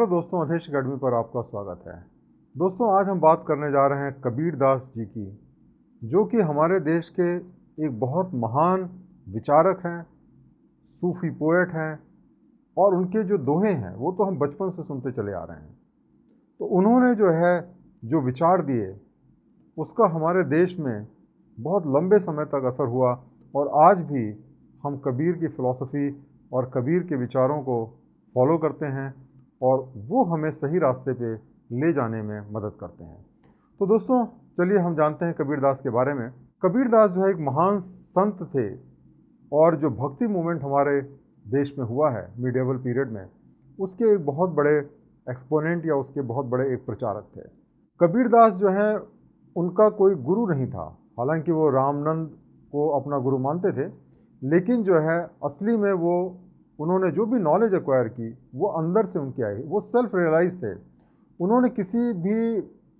Hello दोस्तों, अधेश academy पर आपका स्वागत है। दोस्तों, आज हम बात करने जा रहे हैं कबीर दास जी की, जो कि हमारे देश के एक बहुत महान विचारक हैं, सूफी पोएट हैं। और उनके जो दोहे हैं वो तो हम बचपन से सुनते चले आ रहे हैं। तो उन्होंने जो है जो विचार दिए उसका हमारे देश में बहुत लंबे समय तक असर हुआ। और आज भी हम कबीर की फ़िलॉसफ़ी और कबीर के विचारों को फॉलो करते हैं और वो हमें सही रास्ते पे ले जाने में मदद करते हैं। तो दोस्तों, चलिए हम जानते हैं कबीर दास के बारे में। कबीर दास जो है एक महान संत थे और जो भक्ति मूवमेंट हमारे देश में हुआ है मिडिएवल पीरियड में, उसके एक बहुत बड़े एक्सपोनेंट या उसके बहुत बड़े एक प्रचारक थे। कबीर दास जो हैं, उनका कोई गुरु नहीं था। हालांकि वो रामानंद को अपना गुरु मानते थे, लेकिन जो है असली में वो उन्होंने जो भी नॉलेज एक्वायर की वो अंदर से उनकी आई। वो सेल्फ रियलाइज थे। उन्होंने किसी भी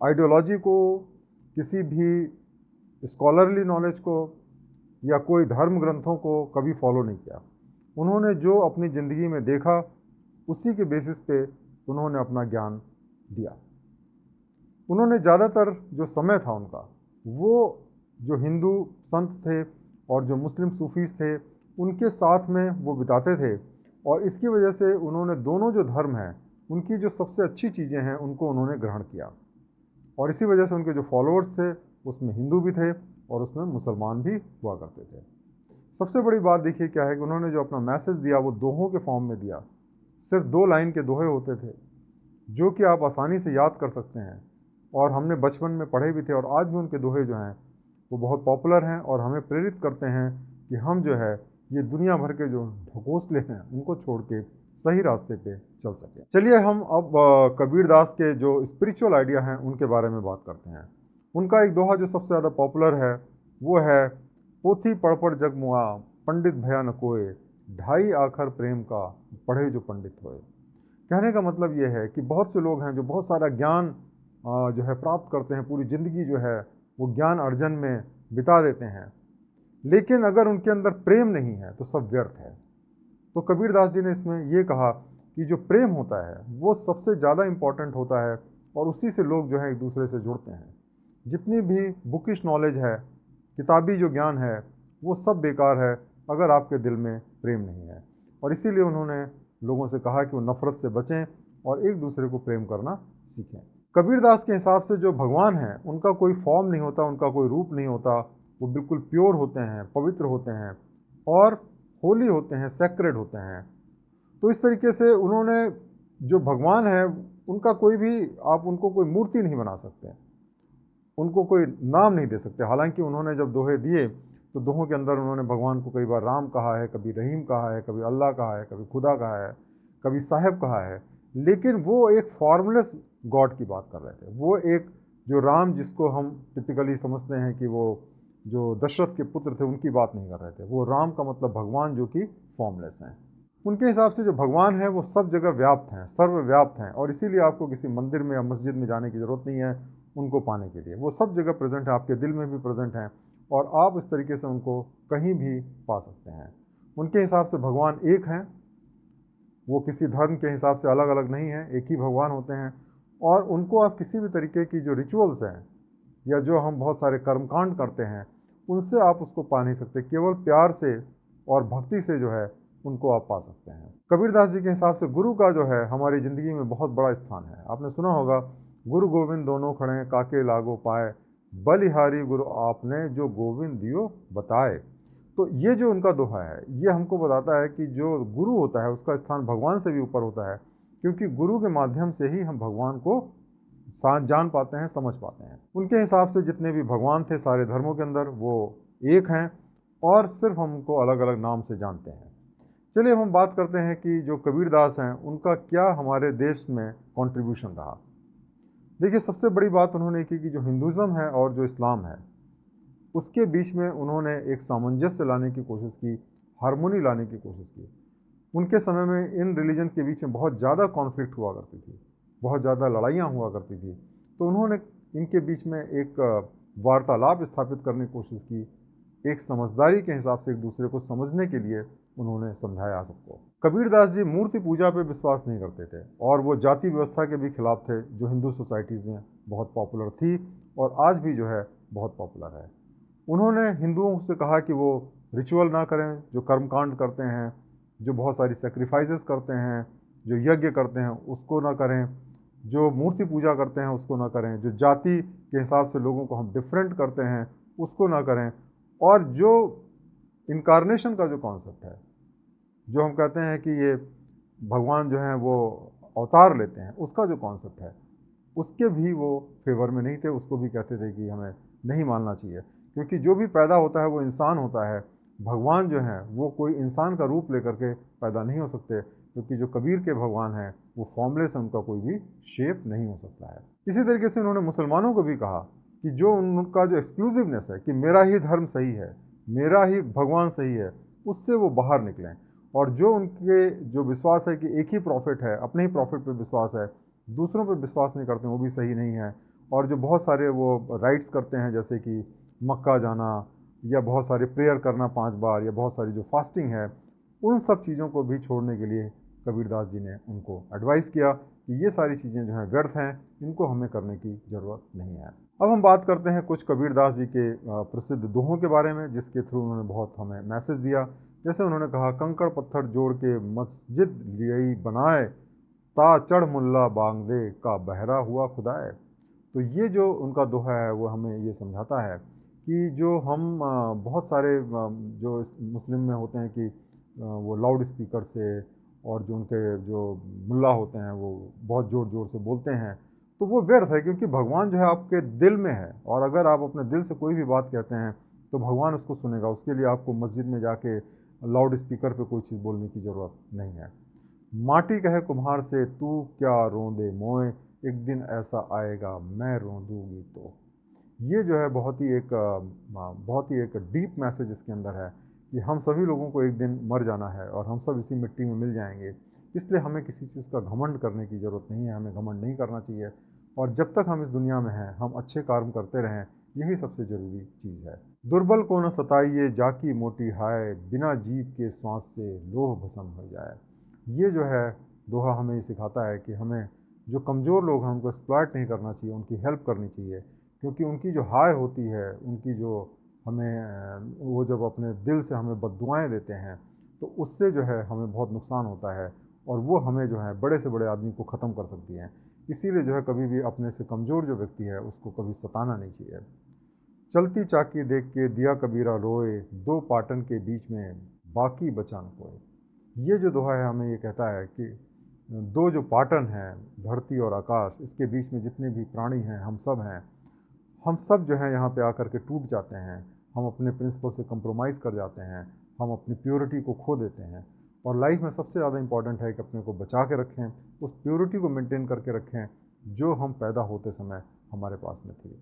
आइडियोलॉजी को, किसी भी स्कॉलरली नॉलेज को या कोई धर्म ग्रंथों को कभी फॉलो नहीं किया। उन्होंने जो अपनी ज़िंदगी में देखा उसी के बेसिस पे उन्होंने अपना ज्ञान दिया। उन्होंने ज़्यादातर जो समय था उनका, वो जो हिंदू संत थे और जो मुस्लिम सूफीज़ थे उनके साथ में वो बिताते थे। और इसकी वजह से उन्होंने दोनों जो धर्म हैं उनकी जो सबसे अच्छी चीज़ें हैं उनको उन्होंने ग्रहण किया। और इसी वजह से उनके जो फॉलोअर्स थे उसमें हिंदू भी थे और उसमें मुसलमान भी हुआ करते थे। सबसे बड़ी बात देखिए क्या है कि उन्होंने जो अपना मैसेज दिया वो दोहों के फॉर्म में दिया। सिर्फ 2 लाइन के दोहे होते थे जो कि आप आसानी से याद कर सकते हैं और हमने बचपन में पढ़े भी थे। और आज भी उनके दोहे जो हैं वो बहुत पॉपुलर हैं और हमें प्रेरित करते हैं कि हम जो है ये दुनिया भर के जो ढकोसले हैं उनको छोड़ के सही रास्ते पे चल सकें। चलिए हम अब कबीर दास के जो स्पिरिचुअल आइडिया हैं उनके बारे में बात करते हैं। उनका एक दोहा जो सबसे ज़्यादा पॉपुलर है वो है, पोथी पढ़ पढ़ जग मुआ, पंडित भया न कोय, ढाई आखर प्रेम का, पढ़े जो पंडित होए। कहने का मतलब ये है कि बहुत से लोग हैं जो बहुत सारा ज्ञान जो है प्राप्त करते हैं, पूरी ज़िंदगी जो है वो ज्ञान अर्जन में बिता देते हैं, लेकिन अगर उनके अंदर प्रेम नहीं है तो सब व्यर्थ है। तो कबीर दास जी ने इसमें ये कहा कि जो प्रेम होता है वो सबसे ज़्यादा इम्पॉर्टेंट होता है और उसी से लोग जो है एक दूसरे से जुड़ते हैं। जितनी भी बुकिश नॉलेज है, किताबी जो ज्ञान है, वो सब बेकार है अगर आपके दिल में प्रेम नहीं है। और इसीलिए उन्होंने लोगों से कहा कि वो नफ़रत से बचें और एक दूसरे को प्रेम करना सीखें। कबीर दास के हिसाब से जो भगवान हैं उनका कोई फॉर्म नहीं होता, उनका कोई रूप नहीं होता। वो बिल्कुल प्योर होते हैं, पवित्र होते हैं और होली होते हैं, सेक्रेड होते हैं। तो इस तरीके से उन्होंने जो भगवान है उनका कोई भी, आप उनको कोई मूर्ति नहीं बना सकते, उनको कोई नाम नहीं दे सकते। हालांकि उन्होंने जब दोहे दिए तो दोहों के अंदर उन्होंने भगवान को कई बार राम कहा है, कभी रहीम कहा है, कभी अल्लाह कहा है, कभी खुदा कहा है, कभी साहेब कहा है। लेकिन वो एक फॉर्मलेस गॉड की बात कर रहे थे। वो एक जो राम जिसको हम टिपिकली समझते हैं कि वो जो दशरथ के पुत्र थे उनकी बात नहीं कर रहे थे। वो राम का मतलब भगवान जो कि फॉर्मलेस हैं। उनके हिसाब से जो भगवान है वो सब जगह व्याप्त हैं, सर्वव्याप्त हैं। और इसीलिए आपको किसी मंदिर में या मस्जिद में जाने की ज़रूरत नहीं है उनको पाने के लिए। वो सब जगह प्रेजेंट है, आपके दिल में भी प्रेजेंट हैं और आप इस तरीके से उनको कहीं भी पा सकते हैं। उनके हिसाब से भगवान एक हैं, वो किसी धर्म के हिसाब से अलग अलग नहीं है, एक ही भगवान होते हैं। और उनको आप किसी भी तरीके की जो रिचुअल्स हैं या जो हम बहुत सारे कर्मकांड करते हैं उनसे आप उसको पा नहीं सकते। केवल प्यार से और भक्ति से जो है उनको आप पा सकते हैं। कबीर दास जी के हिसाब से गुरु का जो है हमारी ज़िंदगी में बहुत बड़ा स्थान है। आपने सुना होगा, गुरु गोविंद दोनों खड़े काके लागो पाए, बलिहारी गुरु आपने जो गोविंद दियो बताए। तो ये जो उनका दोहा है ये हमको बताता है कि जो गुरु होता है उसका स्थान भगवान से भी ऊपर होता है, क्योंकि गुरु के माध्यम से ही हम भगवान को जान पाते हैं, समझ पाते हैं। उनके हिसाब से जितने भी भगवान थे सारे धर्मों के अंदर वो एक हैं और सिर्फ हमको अलग अलग नाम से जानते हैं। चलिए हम बात करते हैं कि जो कबीर दास हैं उनका क्या हमारे देश में कंट्रीब्यूशन रहा। देखिए, सबसे बड़ी बात उन्होंने की कि जो हिंदुज़म है और जो इस्लाम है उसके बीच में उन्होंने एक सामंजस्य लाने की कोशिश की, हारमोनी लाने की कोशिश की। उनके समय में इन रिलीजन के बीच में बहुत ज़्यादा कॉन्फ्लिक्ट हुआ करती थी, बहुत ज़्यादा लड़ाइयाँ हुआ करती थी। तो उन्होंने इनके बीच में एक वार्तालाप स्थापित करने की कोशिश की। एक समझदारी के हिसाब से एक दूसरे को समझने के लिए उन्होंने समझाया सबको। कबीरदास जी मूर्ति पूजा पे विश्वास नहीं करते थे और वो जाति व्यवस्था के भी खिलाफ थे जो हिंदू सोसाइटीज़ में बहुत पॉपुलर थी और आज भी जो है बहुत पॉपुलर है। उन्होंने हिंदुओं से कहा कि वो रिचुअल ना करें, जो कर्मकांड करते हैं, जो बहुत सारी सेक्रीफाइसेस करते हैं, जो यज्ञ करते हैं उसको ना करें, जो मूर्ति पूजा करते हैं उसको ना करें, जो जाति के हिसाब से लोगों को हम डिफरेंट करते हैं उसको ना करें, और जो इनकारनेशन का जो कॉन्सेप्ट है, जो हम कहते हैं कि ये भगवान जो हैं वो अवतार लेते हैं, उसका जो कॉन्सेप्ट है उसके भी वो फेवर में नहीं थे। उसको भी कहते थे कि हमें नहीं मानना चाहिए, क्योंकि जो भी पैदा होता है वो इंसान होता है। भगवान जो हैं वो कोई इंसान का रूप लेकर के पैदा नहीं हो सकते, क्योंकि जो कबीर के भगवान हैं वो फॉर्मलेस, उनका कोई भी शेप नहीं हो सकता है। इसी तरीके से उन्होंने मुसलमानों को भी कहा कि जो उनका जो एक्सक्लूसिवनेस है कि मेरा ही धर्म सही है, मेरा ही भगवान सही है, उससे वो बाहर निकलें। और जो उनके जो विश्वास है कि एक ही प्रॉफिट है, अपने ही प्रॉफिट पे विश्वास है, दूसरों पे विश्वास नहीं करते, वो भी सही नहीं है। और जो बहुत सारे वो राइट्स करते हैं, जैसे कि मक्का जाना या बहुत सारे प्रेयर करना 5 बार, या बहुत सारी जो फास्टिंग है, उन सब चीज़ों को भी छोड़ने के लिए कबीरदास जी ने उनको एडवाइस किया कि ये सारी चीज़ें जो हैं व्यर्थ हैं, इनको हमें करने की ज़रूरत नहीं है। अब हम बात करते हैं कुछ कबीरदास जी के प्रसिद्ध दोहों के बारे में, जिसके थ्रू उन्होंने बहुत हमें मैसेज दिया। जैसे उन्होंने कहा, कंकड़ पत्थर जोड़ के मस्जिद लियई बनाए, ता चढ़ मुल्ला बांग दे का बहरा हुआ खुदाए। तो ये जो उनका दोहा है वो हमें ये समझाता है कि जो हम बहुत सारे जो मुस्लिम में होते हैं कि वो लाउड स्पीकर से, और जो उनके जो मुल्ला होते हैं वो बहुत ज़ोर ज़ोर से बोलते हैं, तो वो व्यर्थ है, क्योंकि भगवान जो है आपके दिल में है। और अगर आप अपने दिल से कोई भी बात कहते हैं तो भगवान उसको सुनेगा। उसके लिए आपको मस्जिद में जाके लाउड स्पीकर पे कोई चीज़ बोलने की ज़रूरत नहीं है। माटी कहे कुम्हार से, तू क्या रोंदे मोए, एक दिन ऐसा आएगा मैं रोंदूंगी तो। ये जो है बहुत ही एक डीप मैसेज इसके अंदर है कि हम सभी लोगों को एक दिन मर जाना है और हम सब इसी मिट्टी में मिल जाएंगे। इसलिए हमें किसी चीज़ का घमंड करने की ज़रूरत नहीं है, हमें घमंड नहीं करना चाहिए। और जब तक हम इस दुनिया में हैं, हम अच्छे कर्म करते रहें, यही सबसे ज़रूरी चीज़ है। दुर्बल को न सताइए, जाकी मोटी हाय, बिना जीव के श्वास से लोह भस्म हो जाए। ये जो है दोहा हमें ये सिखाता है कि हमें जो कमज़ोर लोग हैं उनको एक्सप्लॉइट नहीं करना चाहिए, उनकी हेल्प करनी चाहिए, क्योंकि उनकी जो हाय होती है, उनकी जो हमें वो जब अपने दिल से हमें बद्दुआएँ देते हैं तो उससे जो है हमें बहुत नुकसान होता है, और वो हमें जो है बड़े से बड़े आदमी को ख़त्म कर सकती हैं। इसीलिए जो है कभी भी अपने से कमज़ोर जो व्यक्ति है उसको कभी सताना नहीं चाहिए। चलती चाकी देख के दिया कबीरा रोए, दो पाटन के बीच में बाकी बचा न कोई। ये जो दोहा है हमें ये कहता है कि दो जो पाटन हैं, धरती और आकाश, इसके बीच में जितने भी प्राणी हैं, हम सब जो हैं यहाँ पे आकर के टूट जाते हैं। हम अपने प्रिंसिपल से कंप्रोमाइज़ कर जाते हैं, हम अपनी प्योरिटी को खो देते हैं। और लाइफ में सबसे ज़्यादा इम्पॉर्टेंट है कि अपने को बचा के रखें, उस प्योरिटी को मेंटेन करके रखें जो हम पैदा होते समय हमारे पास में थी।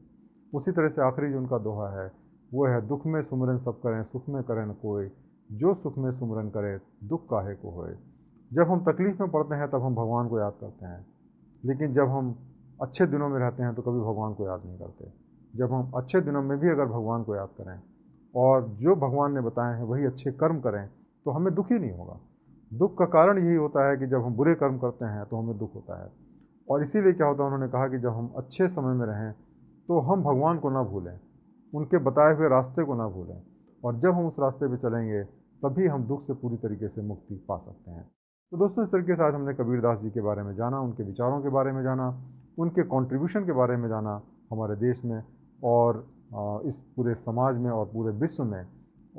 उसी तरह से आखिरी जो उनका दोहा है वो है, दुख में सुमरन सब करें, सुख में करें न कोई, जो सुख में सुमरन करे, दुख काहे को होए। जब हम तकलीफ़ में पड़ते हैं तब हम भगवान को याद करते हैं, लेकिन जब हम अच्छे दिनों में रहते हैं तो कभी भगवान को याद नहीं करते। जब हम अच्छे दिनों में भी अगर भगवान को याद करें और जो भगवान ने बताए हैं वही अच्छे कर्म करें, तो हमें दुख ही नहीं होगा। दुख का कारण यही होता है कि जब हम बुरे कर्म करते हैं तो हमें दुख होता है। और इसीलिए क्या होता है, उन्होंने कहा कि जब हम अच्छे समय में रहें तो हम भगवान को ना भूलें, उनके बताए हुए रास्ते को ना भूलें, और जब हम उस रास्ते पे चलेंगे तभी हम दुख से पूरी तरीके से मुक्ति पा सकते हैं। तो दोस्तों, इस तरीके से आज हमने कबीरदास जी के बारे में जाना, उनके विचारों के बारे में जाना, उनके कंट्रीब्यूशन के बारे में जाना हमारे देश में और इस पूरे समाज में और पूरे विश्व में।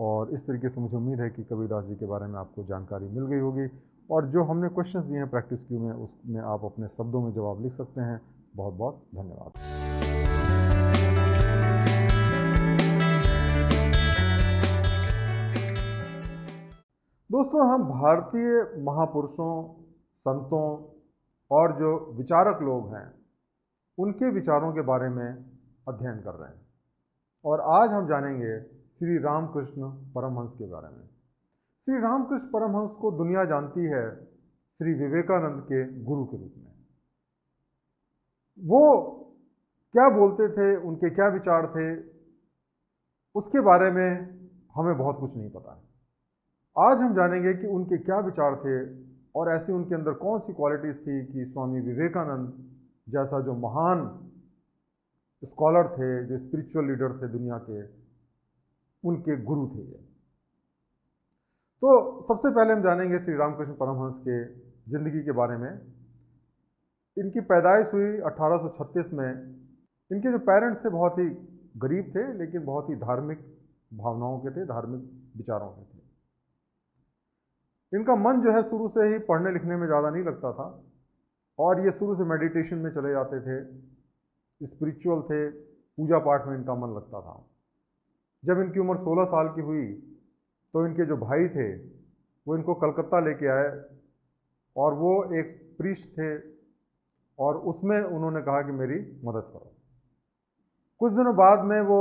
और इस तरीके से मुझे उम्मीद है कि कबीरदास जी के बारे में आपको जानकारी मिल गई होगी, और जो हमने क्वेश्चंस दिए हैं प्रैक्टिस क्यू में, उसमें आप अपने शब्दों में जवाब लिख सकते हैं। बहुत बहुत धन्यवाद। दोस्तों, हम भारतीय महापुरुषों, संतों और जो विचारक लोग हैं उनके विचारों के बारे में अध्ययन कर रहे हैं, और आज हम जानेंगे श्री रामकृष्ण परमहंस के बारे में। श्री रामकृष्ण परमहंस को दुनिया जानती है श्री विवेकानंद के गुरु के रूप में। वो क्या बोलते थे, उनके क्या विचार थे, उसके बारे में हमें बहुत कुछ नहीं पता है। आज हम जानेंगे कि उनके क्या विचार थे और ऐसी उनके अंदर कौन सी क्वालिटीज़ थी कि स्वामी विवेकानंद जैसा जो महान स्कॉलर थे, जो स्पिरिचुअल लीडर थे दुनिया के, उनके गुरु थे ये। तो सबसे पहले हम जानेंगे श्री रामकृष्ण परमहंस के ज़िंदगी के बारे में। इनकी पैदाइश हुई 1836 में। इनके जो पेरेंट्स थे बहुत ही गरीब थे, लेकिन बहुत ही धार्मिक भावनाओं के थे, धार्मिक विचारों के थे। इनका मन जो है शुरू से ही पढ़ने लिखने में ज़्यादा नहीं लगता था और ये शुरू से मेडिटेशन में चले जाते थे, स्पिरिचुअल थे, पूजा पाठ में इनका मन लगता था। जब इनकी उम्र 16 साल की हुई तो इनके जो भाई थे वो इनको कलकत्ता लेके आए और वो एक प्रीस्ट थे और उसमें उन्होंने कहा कि मेरी मदद करो। कुछ दिनों बाद में वो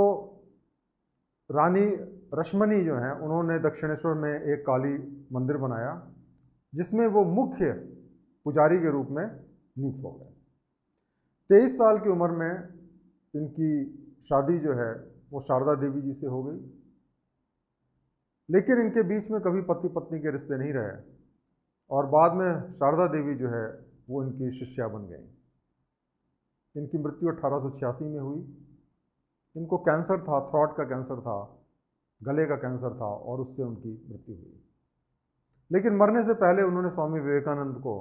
रानी रश्मनी जो हैं उन्होंने दक्षिणेश्वर में एक काली मंदिर बनाया जिसमें वो मुख्य पुजारी के रूप में नियुक्त हो गए। 23 साल की उम्र में इनकी शादी जो है वो शारदा देवी जी से हो गई, लेकिन इनके बीच में कभी पति पत्नी के रिश्ते नहीं रहे और बाद में शारदा देवी जो है वो इनकी शिष्या बन गई। इनकी मृत्यु 1886 में हुई। इनको कैंसर था, थ्रॉट का कैंसर था, गले का कैंसर था और उससे उनकी मृत्यु हुई। लेकिन मरने से पहले उन्होंने स्वामी विवेकानंद को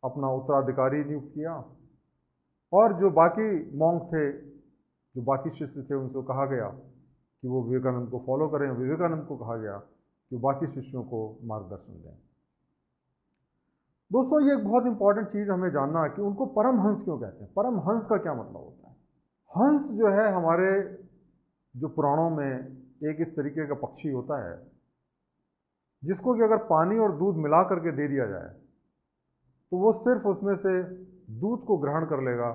अपना उत्तराधिकारी नियुक्त किया और जो बाकी मॉन्क थे, जो बाकी शिष्य थे, उनको कहा गया कि वो विवेकानंद को फॉलो करें। विवेकानंद को कहा गया कि बाकी शिष्यों को मार्गदर्शन दें। दोस्तों, ये एक बहुत इंपॉर्टेंट चीज़ हमें जानना है कि उनको परमहंस क्यों कहते हैं। परमहंस का क्या मतलब होता है? हंस जो है हमारे जो पुराणों में एक इस तरीके का पक्षी होता है जिसको कि अगर पानी और दूध मिला करके दे दिया जाए तो वो सिर्फ उसमें से दूध को ग्रहण कर लेगा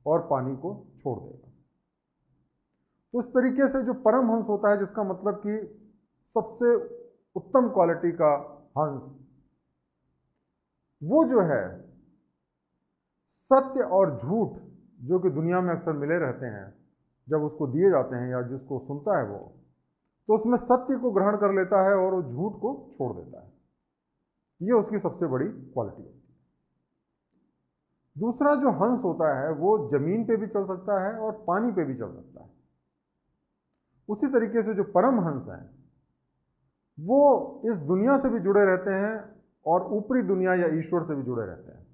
और पानी को छोड़ देगा। तो इस तरीके से जो परमहंस होता है, जिसका मतलब कि सबसे उत्तम क्वालिटी का हंस, वो जो है सत्य और झूठ जो कि दुनिया में अक्सर मिले रहते हैं, जब उसको दिए जाते हैं या जिसको सुनता है वो, तो उसमें सत्य को ग्रहण कर लेता है और वो झूठ को छोड़ देता है। ये उसकी सबसे बड़ी क्वालिटी होती है। दूसरा जो हंस होता है वो जमीन पे भी चल सकता है और पानी पे भी चल सकता है। उसी तरीके से जो परम हंस हैं वो इस दुनिया से भी जुड़े रहते हैं और ऊपरी दुनिया या ईश्वर से भी जुड़े रहते हैं,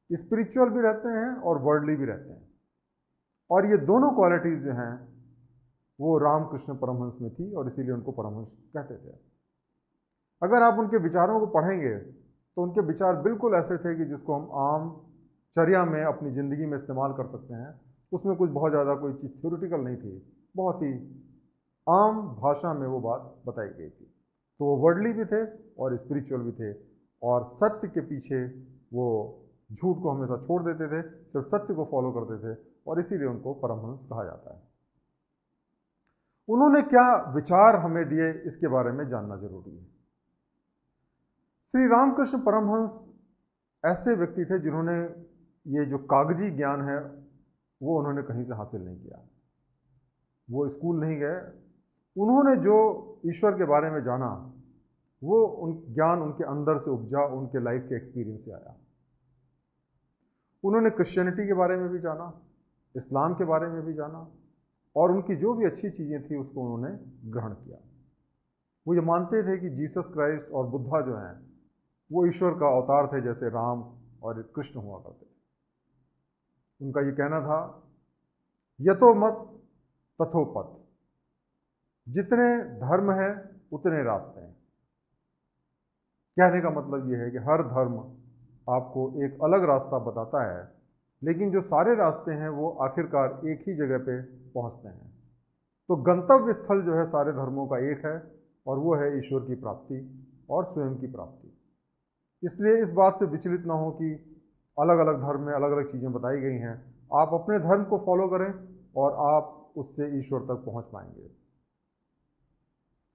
स्पिरिचुअल भी रहते हैं और वर्ल्डली भी रहते हैं। और ये दोनों क्वालिटीज़ जो हैं वो रामकृष्ण परमहंस में थी और इसीलिए उनको परमहंस कहते थे। अगर आप उनके विचारों को पढ़ेंगे तो उनके विचार बिल्कुल ऐसे थे कि जिसको हम आम चर्या में अपनी ज़िंदगी में इस्तेमाल कर सकते हैं। उसमें कुछ बहुत ज़्यादा कोई चीज़ थ्योरेटिकल नहीं थी, बहुत ही आम भाषा में वो बात बताई गई थी। तो वो वर्ल्डली भी थे और स्पिरिचुअल भी थे और सत्य के पीछे वो झूठ को हमेशा छोड़ देते थे, सिर्फ सत्य को फॉलो करते थे और इसीलिए उनको परमहंस कहा जाता है। उन्होंने क्या विचार हमें दिए, इसके बारे में जानना जरूरी है। श्री रामकृष्ण परमहंस ऐसे व्यक्ति थे जिन्होंने ये जो कागजी ज्ञान है वो उन्होंने कहीं से हासिल नहीं किया। वो स्कूल नहीं गए। उन्होंने जो ईश्वर के बारे में जाना वो ज्ञान उनके अंदर से उपजा, उनके लाइफ के एक्सपीरियंस से आया। उन्होंने क्रिश्चियनिटी के बारे में भी जाना, इस्लाम के बारे में भी जाना और उनकी जो भी अच्छी चीज़ें थी उसको उन्होंने ग्रहण किया। वो ये मानते थे कि जीसस क्राइस्ट और बुद्धा जो हैं वो ईश्वर का अवतार थे, जैसे राम और कृष्ण हुआ करते थे। उनका ये कहना था, यतो मत तथो पथ, जितने धर्म हैं उतने रास्ते हैं। कहने का मतलब ये है कि हर धर्म आपको एक अलग रास्ता बताता है, लेकिन जो सारे रास्ते हैं वो आखिरकार एक ही जगह पे पहुंचते हैं। तो गंतव्य स्थल जो है सारे धर्मों का एक है और वो है ईश्वर की प्राप्ति और स्वयं की प्राप्ति। इसलिए इस बात से विचलित ना हो कि अलग अलग धर्म में अलग अलग चीज़ें बताई गई हैं। आप अपने धर्म को फॉलो करें और आप उससे ईश्वर तक पहुंच पाएंगे।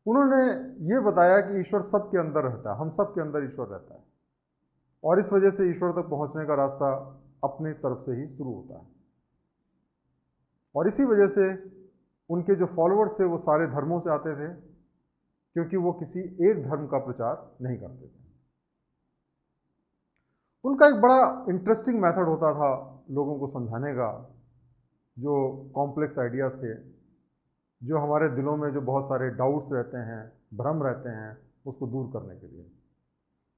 उन्होंने ये बताया कि ईश्वर सबके अंदर रहता है, हम सब के अंदर ईश्वर रहता है और इस वजह से ईश्वर तक पहुंचने का रास्ता अपनी तरफ से ही शुरू होता है। और इसी वजह से उनके जो फॉलोअर्स थे वो सारे धर्मों से आते थे क्योंकि वो किसी एक धर्म का प्रचार नहीं करते थे। उनका एक बड़ा इंटरेस्टिंग मेथड होता था लोगों को समझाने का, जो कॉम्प्लेक्स आइडियाज़ थे, जो हमारे दिलों में जो बहुत सारे डाउट्स रहते हैं, भ्रम रहते हैं, उसको दूर करने के लिए।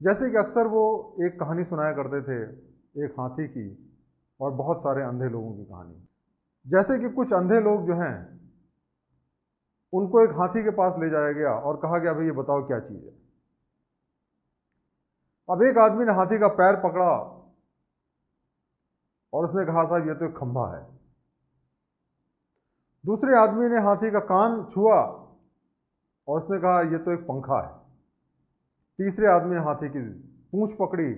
जैसे कि अक्सर वो एक कहानी सुनाया करते थे, एक हाथी की और बहुत सारे अंधे लोगों की कहानी। जैसे कि कुछ अंधे लोग जो हैं, उनको एक हाथी के पास ले जाया गया और कहा गया भाई ये बताओ क्या चीज़ है। अब एक आदमी ने हाथी का पैर पकड़ा और उसने कहा साहब ये तो एक खंभा है। दूसरे आदमी ने हाथी का कान छुआ और उसने कहा ये तो एक पंखा है। तीसरे आदमी ने हाथी की पूंछ पकड़ी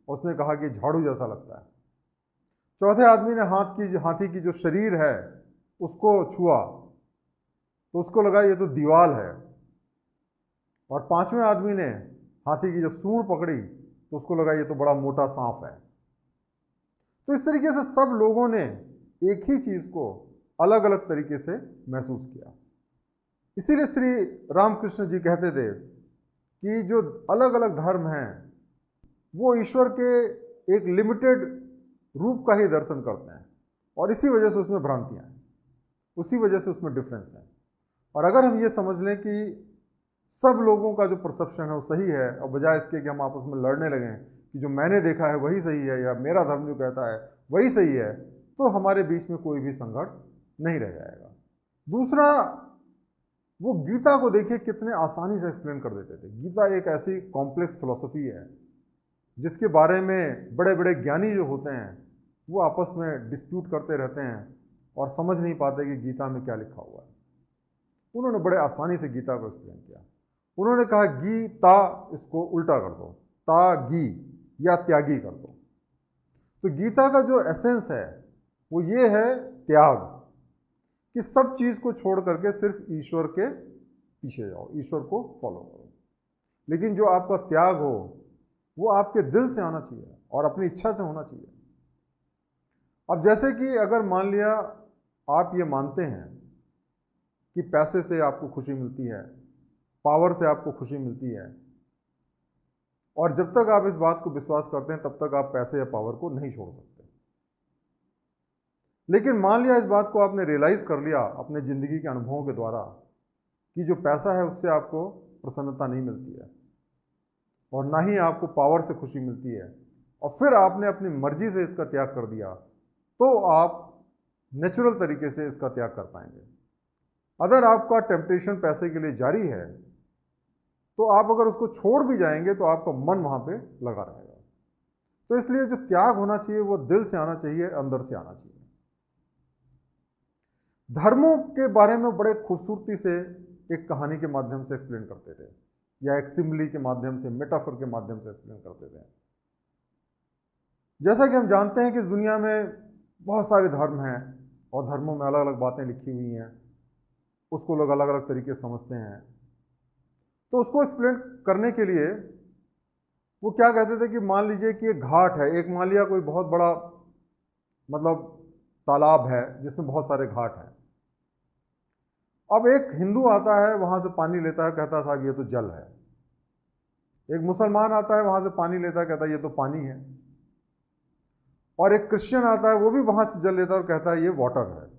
और उसने कहा कि झाड़ू जैसा लगता है। चौथे आदमी ने हाथी की जो शरीर है उसको छुआ तो उसको लगा ये तो दीवार है। और पांचवें आदमी ने हाथी की जब सूंड पकड़ी तो उसको लगा ये तो बड़ा मोटा सांप है। तो इस तरीके से सब लोगों ने एक ही चीज़ को अलग अलग तरीके से महसूस किया। इसीलिए श्री रामकृष्ण जी कहते थे कि जो अलग अलग धर्म हैं वो ईश्वर के एक लिमिटेड रूप का ही दर्शन करते हैं और इसी वजह से उसमें भ्रांतियाँ हैं, उसी वजह से उसमें डिफरेंस है। और अगर हम ये समझ लें कि सब लोगों का जो परसेप्शन है वो सही है और बजाय इसके कि हम आपस में लड़ने लगें कि जो मैंने देखा है वही सही है या मेरा धर्म जो कहता है वही सही है, तो हमारे बीच में कोई भी संघर्ष नहीं रह जाएगा। दूसरा, वो गीता को देखिए कितने आसानी से एक्सप्लेन कर देते थे। गीता एक ऐसी कॉम्प्लेक्स फिलॉसफी है जिसके बारे में बड़े बड़े ज्ञानी जो होते हैं वो आपस में डिस्प्यूट करते रहते हैं और समझ नहीं पाते कि गीता में क्या लिखा हुआ है। उन्होंने बड़े आसानी से गीता को एक्सप्लेन किया। उन्होंने कहा गीता, इसको उल्टा कर दो, ता गी या त्यागी कर दो। तो गीता का जो एसेंस है वो ये है त्याग, कि सब चीज़ को छोड़ करके सिर्फ ईश्वर के पीछे जाओ, ईश्वर को फॉलो करो। लेकिन जो आपका त्याग हो वो आपके दिल से आना चाहिए और अपनी इच्छा से होना चाहिए। अब जैसे कि अगर मान लिया आप ये मानते हैं कि पैसे से आपको खुशी मिलती है, पावर से आपको खुशी मिलती है, और जब तक आप इस बात को विश्वास करते हैं तब तक आप पैसे या पावर को नहीं छोड़ सकते। लेकिन मान लिया इस बात को आपने रियलाइज़ कर लिया अपने ज़िंदगी के अनुभवों के द्वारा कि जो पैसा है उससे आपको प्रसन्नता नहीं मिलती है और ना ही आपको पावर से खुशी मिलती है, और फिर आपने अपनी मर्जी से इसका त्याग कर दिया, तो आप नेचुरल तरीके से इसका त्याग कर पाएंगे। अगर आपका टेम्पटेशन पैसे के लिए जारी है तो आप अगर उसको छोड़ भी जाएंगे तो आपका मन वहाँ पे लगा रहेगा। तो इसलिए जो त्याग होना चाहिए वो दिल से आना चाहिए, अंदर से आना चाहिए। धर्मों के बारे में बड़े खूबसूरती से एक कहानी के माध्यम से एक्सप्लेन करते थे या एक सिम्बली के माध्यम से, मेटाफर के माध्यम से एक्सप्लेन करते थे। जैसा कि हम जानते हैं कि इस दुनिया में बहुत सारे धर्म हैं और धर्मों में अलग अलग बातें लिखी हुई हैं, उसको लोग अलग अलग तरीके से समझते हैं। तो उसको एक्सप्लेन करने के लिए वो क्या कहते थे कि मान लीजिए कि एक घाट है, एक मान लिया कोई बहुत बड़ा मतलब तालाब है जिसमें बहुत सारे घाट हैं। अब एक हिंदू आता है, वहाँ से पानी लेता है, कहता है साहब ये तो जल है। एक मुसलमान आता है, वहाँ से पानी लेता है, कहता है ये तो पानी है। और एक क्रिश्चियन आता है, वो भी वहाँ से जल लेता है और कहता है ये वाटर है।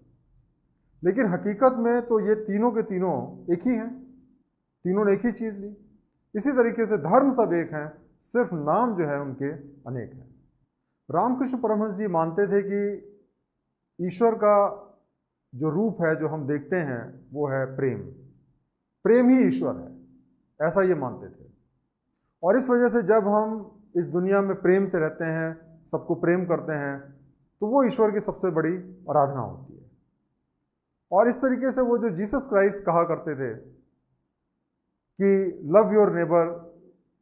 लेकिन हकीकत में तो ये तीनों के तीनों एक ही हैं, तीनों ने एक ही चीज़ ली। इसी तरीके से धर्म सब एक हैं, सिर्फ नाम जो है उनके अनेक हैं। रामकृष्ण परमहंस जी मानते थे कि ईश्वर का जो रूप है जो हम देखते हैं वो है प्रेम, प्रेम ही ईश्वर है, ऐसा ये मानते थे। और इस वजह से जब हम इस दुनिया में प्रेम से रहते हैं, सबको प्रेम करते हैं, तो वो ईश्वर की सबसे बड़ी आराधना होती है। और इस तरीके से वो जो जीसस क्राइस्ट कहा करते थे कि love your neighbour,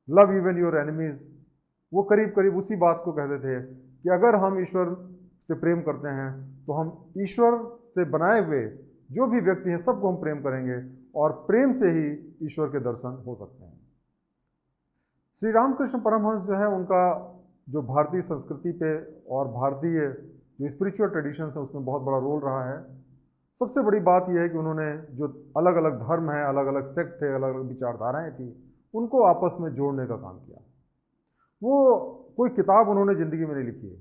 love even your enemies, वो करीब करीब उसी बात को कहते थे कि अगर हम ईश्वर से प्रेम करते हैं तो हम ईश्वर से बनाए हुए जो भी व्यक्ति हैं सबको हम प्रेम करेंगे और प्रेम से ही ईश्वर के दर्शन हो सकते हैं। श्री रामकृष्ण परमहंस जो है उनका जो भारतीय संस्कृति पे और भारतीय जो स्पिरिचुअल ट्रेडिशंस है उसमें बहुत बड़ा रोल रहा है। सबसे बड़ी बात यह है कि उन्होंने जो अलग अलग धर्म हैं, अलग अलग सेक्ट थे, अलग अलग विचारधाराएं थी, उनको आपस में जोड़ने का काम किया। वो कोई किताब उन्होंने ज़िंदगी में नहीं लिखी है,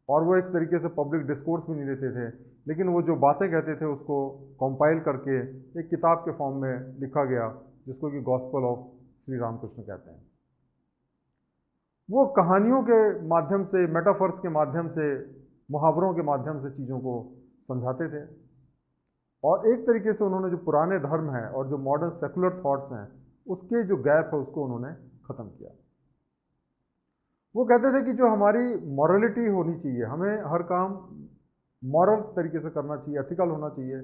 और वो एक तरीके से पब्लिक डिस्कोर्स भी नहीं देते थे, लेकिन वो जो बातें कहते थे उसको कंपाइल करके एक किताब के फॉर्म में लिखा गया, जिसको कि गॉस्पेल ऑफ श्री रामकृष्ण कहते हैं। वो कहानियों के माध्यम से, मेटाफर्स के माध्यम से, मुहावरों के माध्यम से चीज़ों को समझाते थे, और एक तरीके से उन्होंने जो पुराने धर्म हैं और जो मॉडर्न सेकुलर थॉट्स हैं, उसके जो गैप है उसको उन्होंने ख़त्म किया। वो कहते थे कि जो हमारी मॉरलिटी होनी चाहिए, हमें हर काम मॉरल तरीके से करना चाहिए, एथिकल होना चाहिए,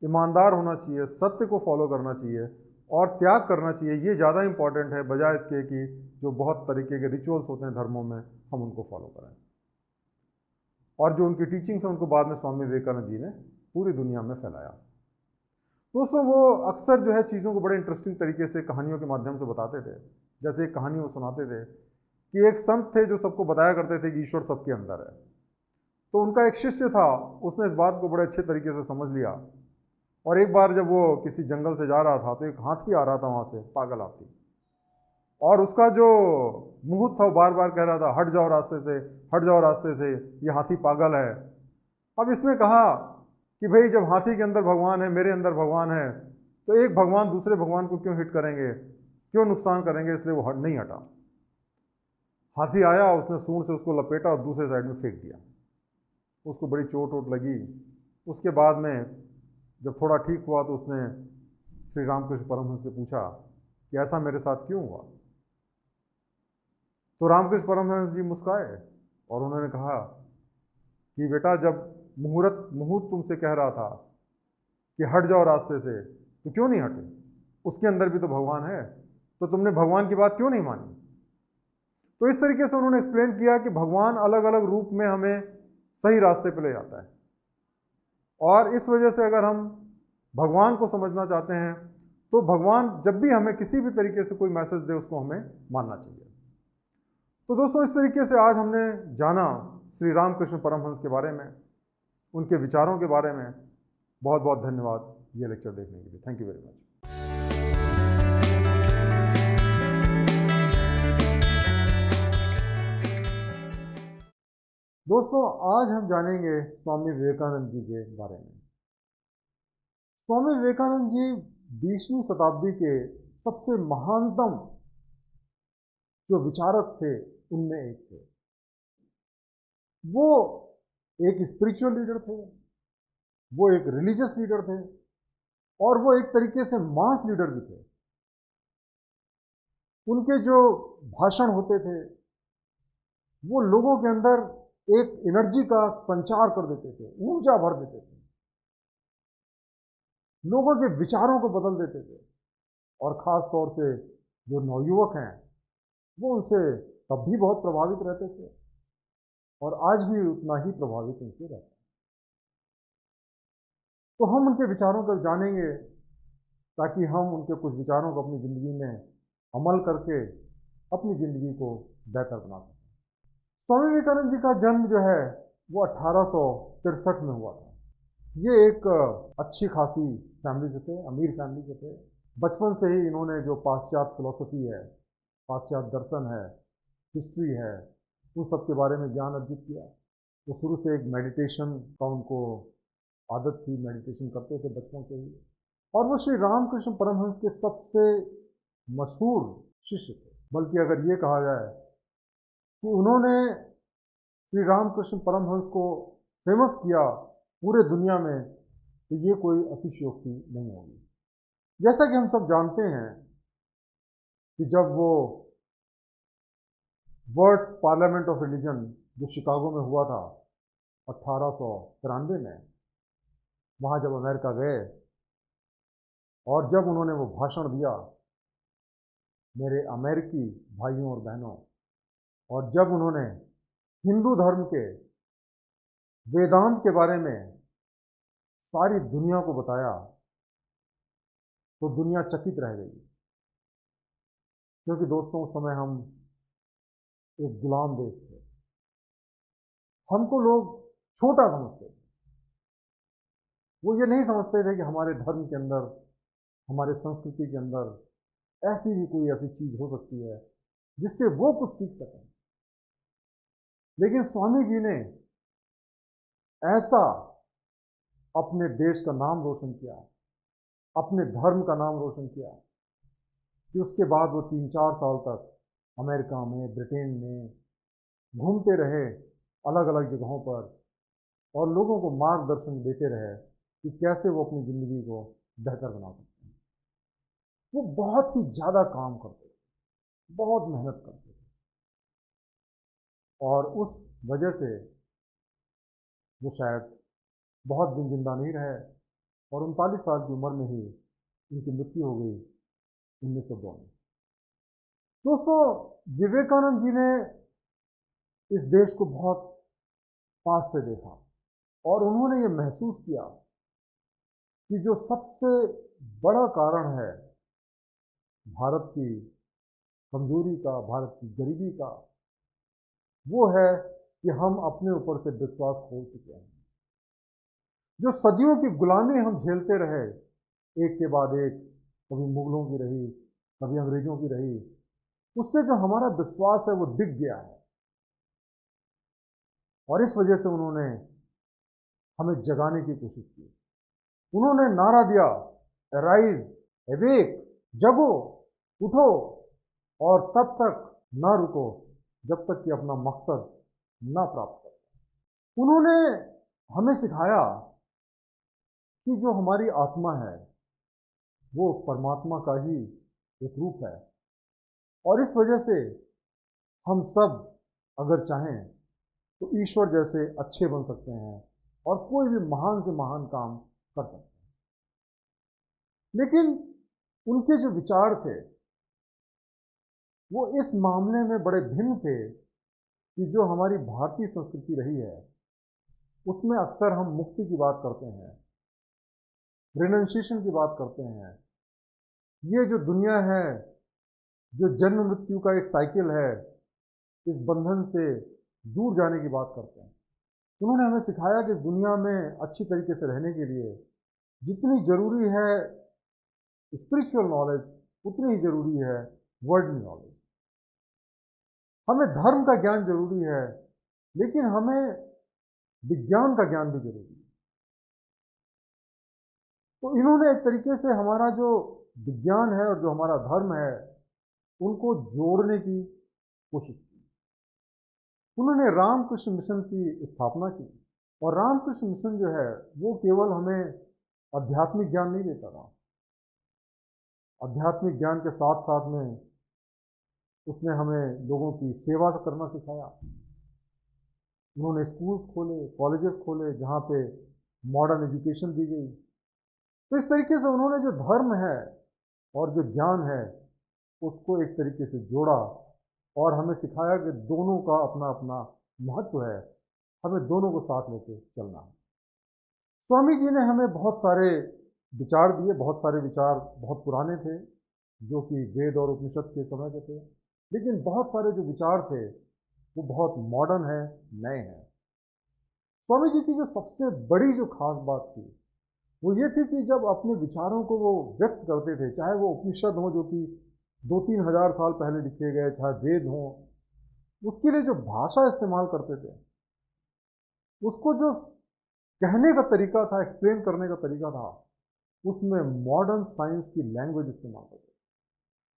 ईमानदार होना चाहिए, सत्य को फॉलो करना चाहिए और त्याग करना चाहिए, ये ज़्यादा इंपॉर्टेंट है बजाय इसके कि जो बहुत तरीके के रिचुअल्स होते हैं धर्मों में, हम उनको फॉलो करें। और जो उनकी टीचिंग्स हैं उनको बाद में स्वामी विवेकानंद जी ने पूरी दुनिया में फैलाया। दोस्तों, वो अक्सर जो है चीज़ों को बड़े इंटरेस्टिंग तरीके से कहानियों के माध्यम से बताते थे। जैसे एक कहानी वो सुनाते थे कि एक संत थे जो सबको बताया करते थे कि ईश्वर सबके अंदर है। तो उनका एक शिष्य था, उसने इस बात को बड़े अच्छे तरीके से समझ लिया, और एक बार जब वो किसी जंगल से जा रहा था तो एक हाथी आ रहा था वहाँ से, पागल हाथी, और उसका जो मुंह था वो बार बार कह रहा था, हट जाओ रास्ते से, हट जाओ रास्ते से, ये हाथी पागल है। अब इसने कहा कि भाई जब हाथी के अंदर भगवान है, मेरे अंदर भगवान है, तो एक भगवान दूसरे भगवान को क्यों हिट करेंगे, क्यों नुकसान करेंगे, इसलिए वो नहीं हटा। हाथी आया, उसने सूंड से उसको लपेटा और दूसरे साइड में फेंक दिया। उसको बड़ी चोट वोट लगी। उसके बाद में जब थोड़ा ठीक हुआ तो उसने श्री रामकृष्ण परमहंस से पूछा कि ऐसा मेरे साथ क्यों हुआ। तो रामकृष्ण परमहंस जी मुस्काए और उन्होंने कहा कि बेटा, जब मुहूर्त तुमसे कह रहा था कि हट जाओ रास्ते से, तो क्यों नहीं हटे? उसके अंदर भी तो भगवान है, तो तुमने भगवान की बात क्यों नहीं मानी? तो इस तरीके से उन्होंने एक्सप्लेन किया कि भगवान अलग अलग रूप में हमें सही रास्ते पर ले जाता है, और इस वजह से अगर हम भगवान को समझना चाहते हैं तो भगवान जब भी हमें किसी भी तरीके से कोई मैसेज दे उसको हमें मानना चाहिए। तो दोस्तों, इस तरीके से आज हमने जाना श्री रामकृष्ण परमहंस के बारे में, उनके विचारों के बारे में। बहुत बहुत धन्यवाद ये लेक्चर देखने के लिए। Thank you very much. दोस्तों, आज हम जानेंगे स्वामी विवेकानंद जी के बारे में। स्वामी विवेकानंद जी 20वीं शताब्दी के सबसे महानतम जो विचारक थे उनमें एक थे। वो एक स्पिरिचुअल लीडर थे, वो एक रिलीजियस लीडर थे, और वो एक तरीके से मास लीडर भी थे। उनके जो भाषण होते थे वो लोगों के अंदर एक एनर्जी का संचार कर देते थे, ऊर्जा भर देते थे, लोगों के विचारों को बदल देते थे। और ख़ास तौर से जो नवयुवक हैं वो उनसे तब भी बहुत प्रभावित रहते थे, और आज भी उतना ही प्रभावित उनसे रहते हैं। तो हम उनके विचारों को जानेंगे ताकि हम उनके कुछ विचारों को अपनी ज़िंदगी में अमल करके अपनी ज़िंदगी को बेहतर बना सकें। स्वामी विवेकानंद जी का जन्म जो है वो 1863 में हुआ था। ये एक अच्छी खासी फैमिली से थे, अमीर फैमिली से थे। बचपन से ही इन्होंने जो पाश्चात्य फिलॉसफी है, पाश्चात्य दर्शन है, हिस्ट्री है, उन सब के बारे में ज्ञान अर्जित किया। तो शुरू से एक मेडिटेशन का उनको आदत थी, मेडिटेशन करते थे बचपन से ही, और वो श्री रामकृष्ण परमहंस के सबसे मशहूर शिष्य थे। बल्कि अगर ये कहा जाए कि उन्होंने श्री रामकृष्ण परमहंस को फेमस किया पूरे दुनिया में, तो ये कोई अतिशयोक्ति नहीं होगी। जैसा कि हम सब जानते हैं कि जब वो वर्ल्ड्स पार्लियामेंट ऑफ रिलीजन जो शिकागो में हुआ था 1893 में, वहाँ जब अमेरिका गए और जब उन्होंने वो भाषण दिया मेरे अमेरिकी भाइयों और बहनों, और जब उन्होंने हिंदू धर्म के वेदांत के बारे में सारी दुनिया को बताया, तो दुनिया चकित रह गई। क्योंकि दोस्तों, उस समय हम एक गुलाम देश थे, हमको लोग छोटा समझते थे। वो ये नहीं समझते थे कि हमारे धर्म के अंदर, हमारे संस्कृति के अंदर ऐसी भी कोई ऐसी चीज़ हो सकती है जिससे वो कुछ सीख सकें। लेकिन स्वामी जी ने ऐसा अपने देश का नाम रोशन किया, अपने धर्म का नाम रोशन किया कि उसके बाद वो 3-4 साल तक अमेरिका में, ब्रिटेन में घूमते रहे, अलग अलग जगहों पर, और लोगों को मार्गदर्शन देते रहे कि कैसे वो अपनी ज़िंदगी को बेहतर बना सकते हैं। वो बहुत ही ज़्यादा काम करते थे, बहुत मेहनत करते थे, और उस वजह से वो शायद बहुत दिन जिंदा नहीं रहे और 39 साल की उम्र में ही उनकी मृत्यु हो गई 1902 में। दोस्तों, विवेकानंद जी ने इस देश को बहुत पास से देखा और उन्होंने ये महसूस किया कि जो सबसे बड़ा कारण है भारत की कमजोरी का, भारत की गरीबी का, वो है कि हम अपने ऊपर से विश्वास खो चुके हैं। जो सदियों की गुलामी हम झेलते रहे, एक के बाद एक, कभी मुगलों की रही, कभी अंग्रेजों की रही, उससे जो हमारा विश्वास है वो दिख गया है, और इस वजह से उन्होंने हमें जगाने की कोशिश की। उन्होंने नारा दिया, अराइज, अवेक, जगो, उठो, और तब तक ना रुको जब तक कि अपना मकसद ना प्राप्त करो। उन्होंने हमें सिखाया कि जो हमारी आत्मा है वो परमात्मा का ही एक रूप है, और इस वजह से हम सब अगर चाहें तो ईश्वर जैसे अच्छे बन सकते हैं और कोई भी महान से महान काम कर सकते हैं। लेकिन उनके जो विचार थे वो इस मामले में बड़े भिन्न थे कि जो हमारी भारतीय संस्कृति रही है उसमें अक्सर हम मुक्ति की बात करते हैं, रिनंसिएशन की बात करते हैं। ये जो दुनिया है, जो जन्म मृत्यु का एक साइकिल है, इस बंधन से दूर जाने की बात करते हैं। उन्होंने हमें सिखाया कि इस दुनिया में अच्छी तरीके से रहने के लिए जितनी ज़रूरी है स्पिरिचुअल नॉलेज, उतनी ही ज़रूरी है वर्ल्डली नॉलेज। हमें धर्म का ज्ञान जरूरी है, लेकिन हमें विज्ञान का ज्ञान भी जरूरी है। तो इन्होंने एक तरीके से हमारा जो विज्ञान है और जो हमारा धर्म है उनको जोड़ने की कोशिश की। उन्होंने रामकृष्ण मिशन की स्थापना की, और रामकृष्ण मिशन जो है वो केवल हमें आध्यात्मिक ज्ञान नहीं देता था। आध्यात्मिक ज्ञान के साथ साथ में उसने हमें लोगों की सेवा करना सिखाया। उन्होंने स्कूल्स खोले, कॉलेजेस खोले, जहाँ पे मॉडर्न एजुकेशन दी गई। तो इस तरीके से उन्होंने जो धर्म है और जो ज्ञान है उसको एक तरीके से जोड़ा और हमें सिखाया कि दोनों का अपना अपना महत्व है, हमें दोनों को साथ लेके चलना है। स्वामी जी ने हमें बहुत सारे विचार दिए। बहुत सारे विचार बहुत पुराने थे जो कि वेद और उपनिषद के समय के थे, लेकिन बहुत सारे जो विचार थे वो बहुत मॉडर्न है, नए हैं। स्वामी जी की जो सबसे बड़ी जो खास बात थी वो ये थी कि जब अपने विचारों को वो व्यक्त करते थे, चाहे वो उपनिषद हो जो कि 2-3 हजार साल पहले लिखे गए, चाहे वेद हो, उसके लिए जो भाषा इस्तेमाल करते थे, उसको जो कहने का तरीका था, एक्सप्लेन करने का तरीका था, उसमें मॉडर्न साइंस की लैंग्वेज इस्तेमाल करते थे।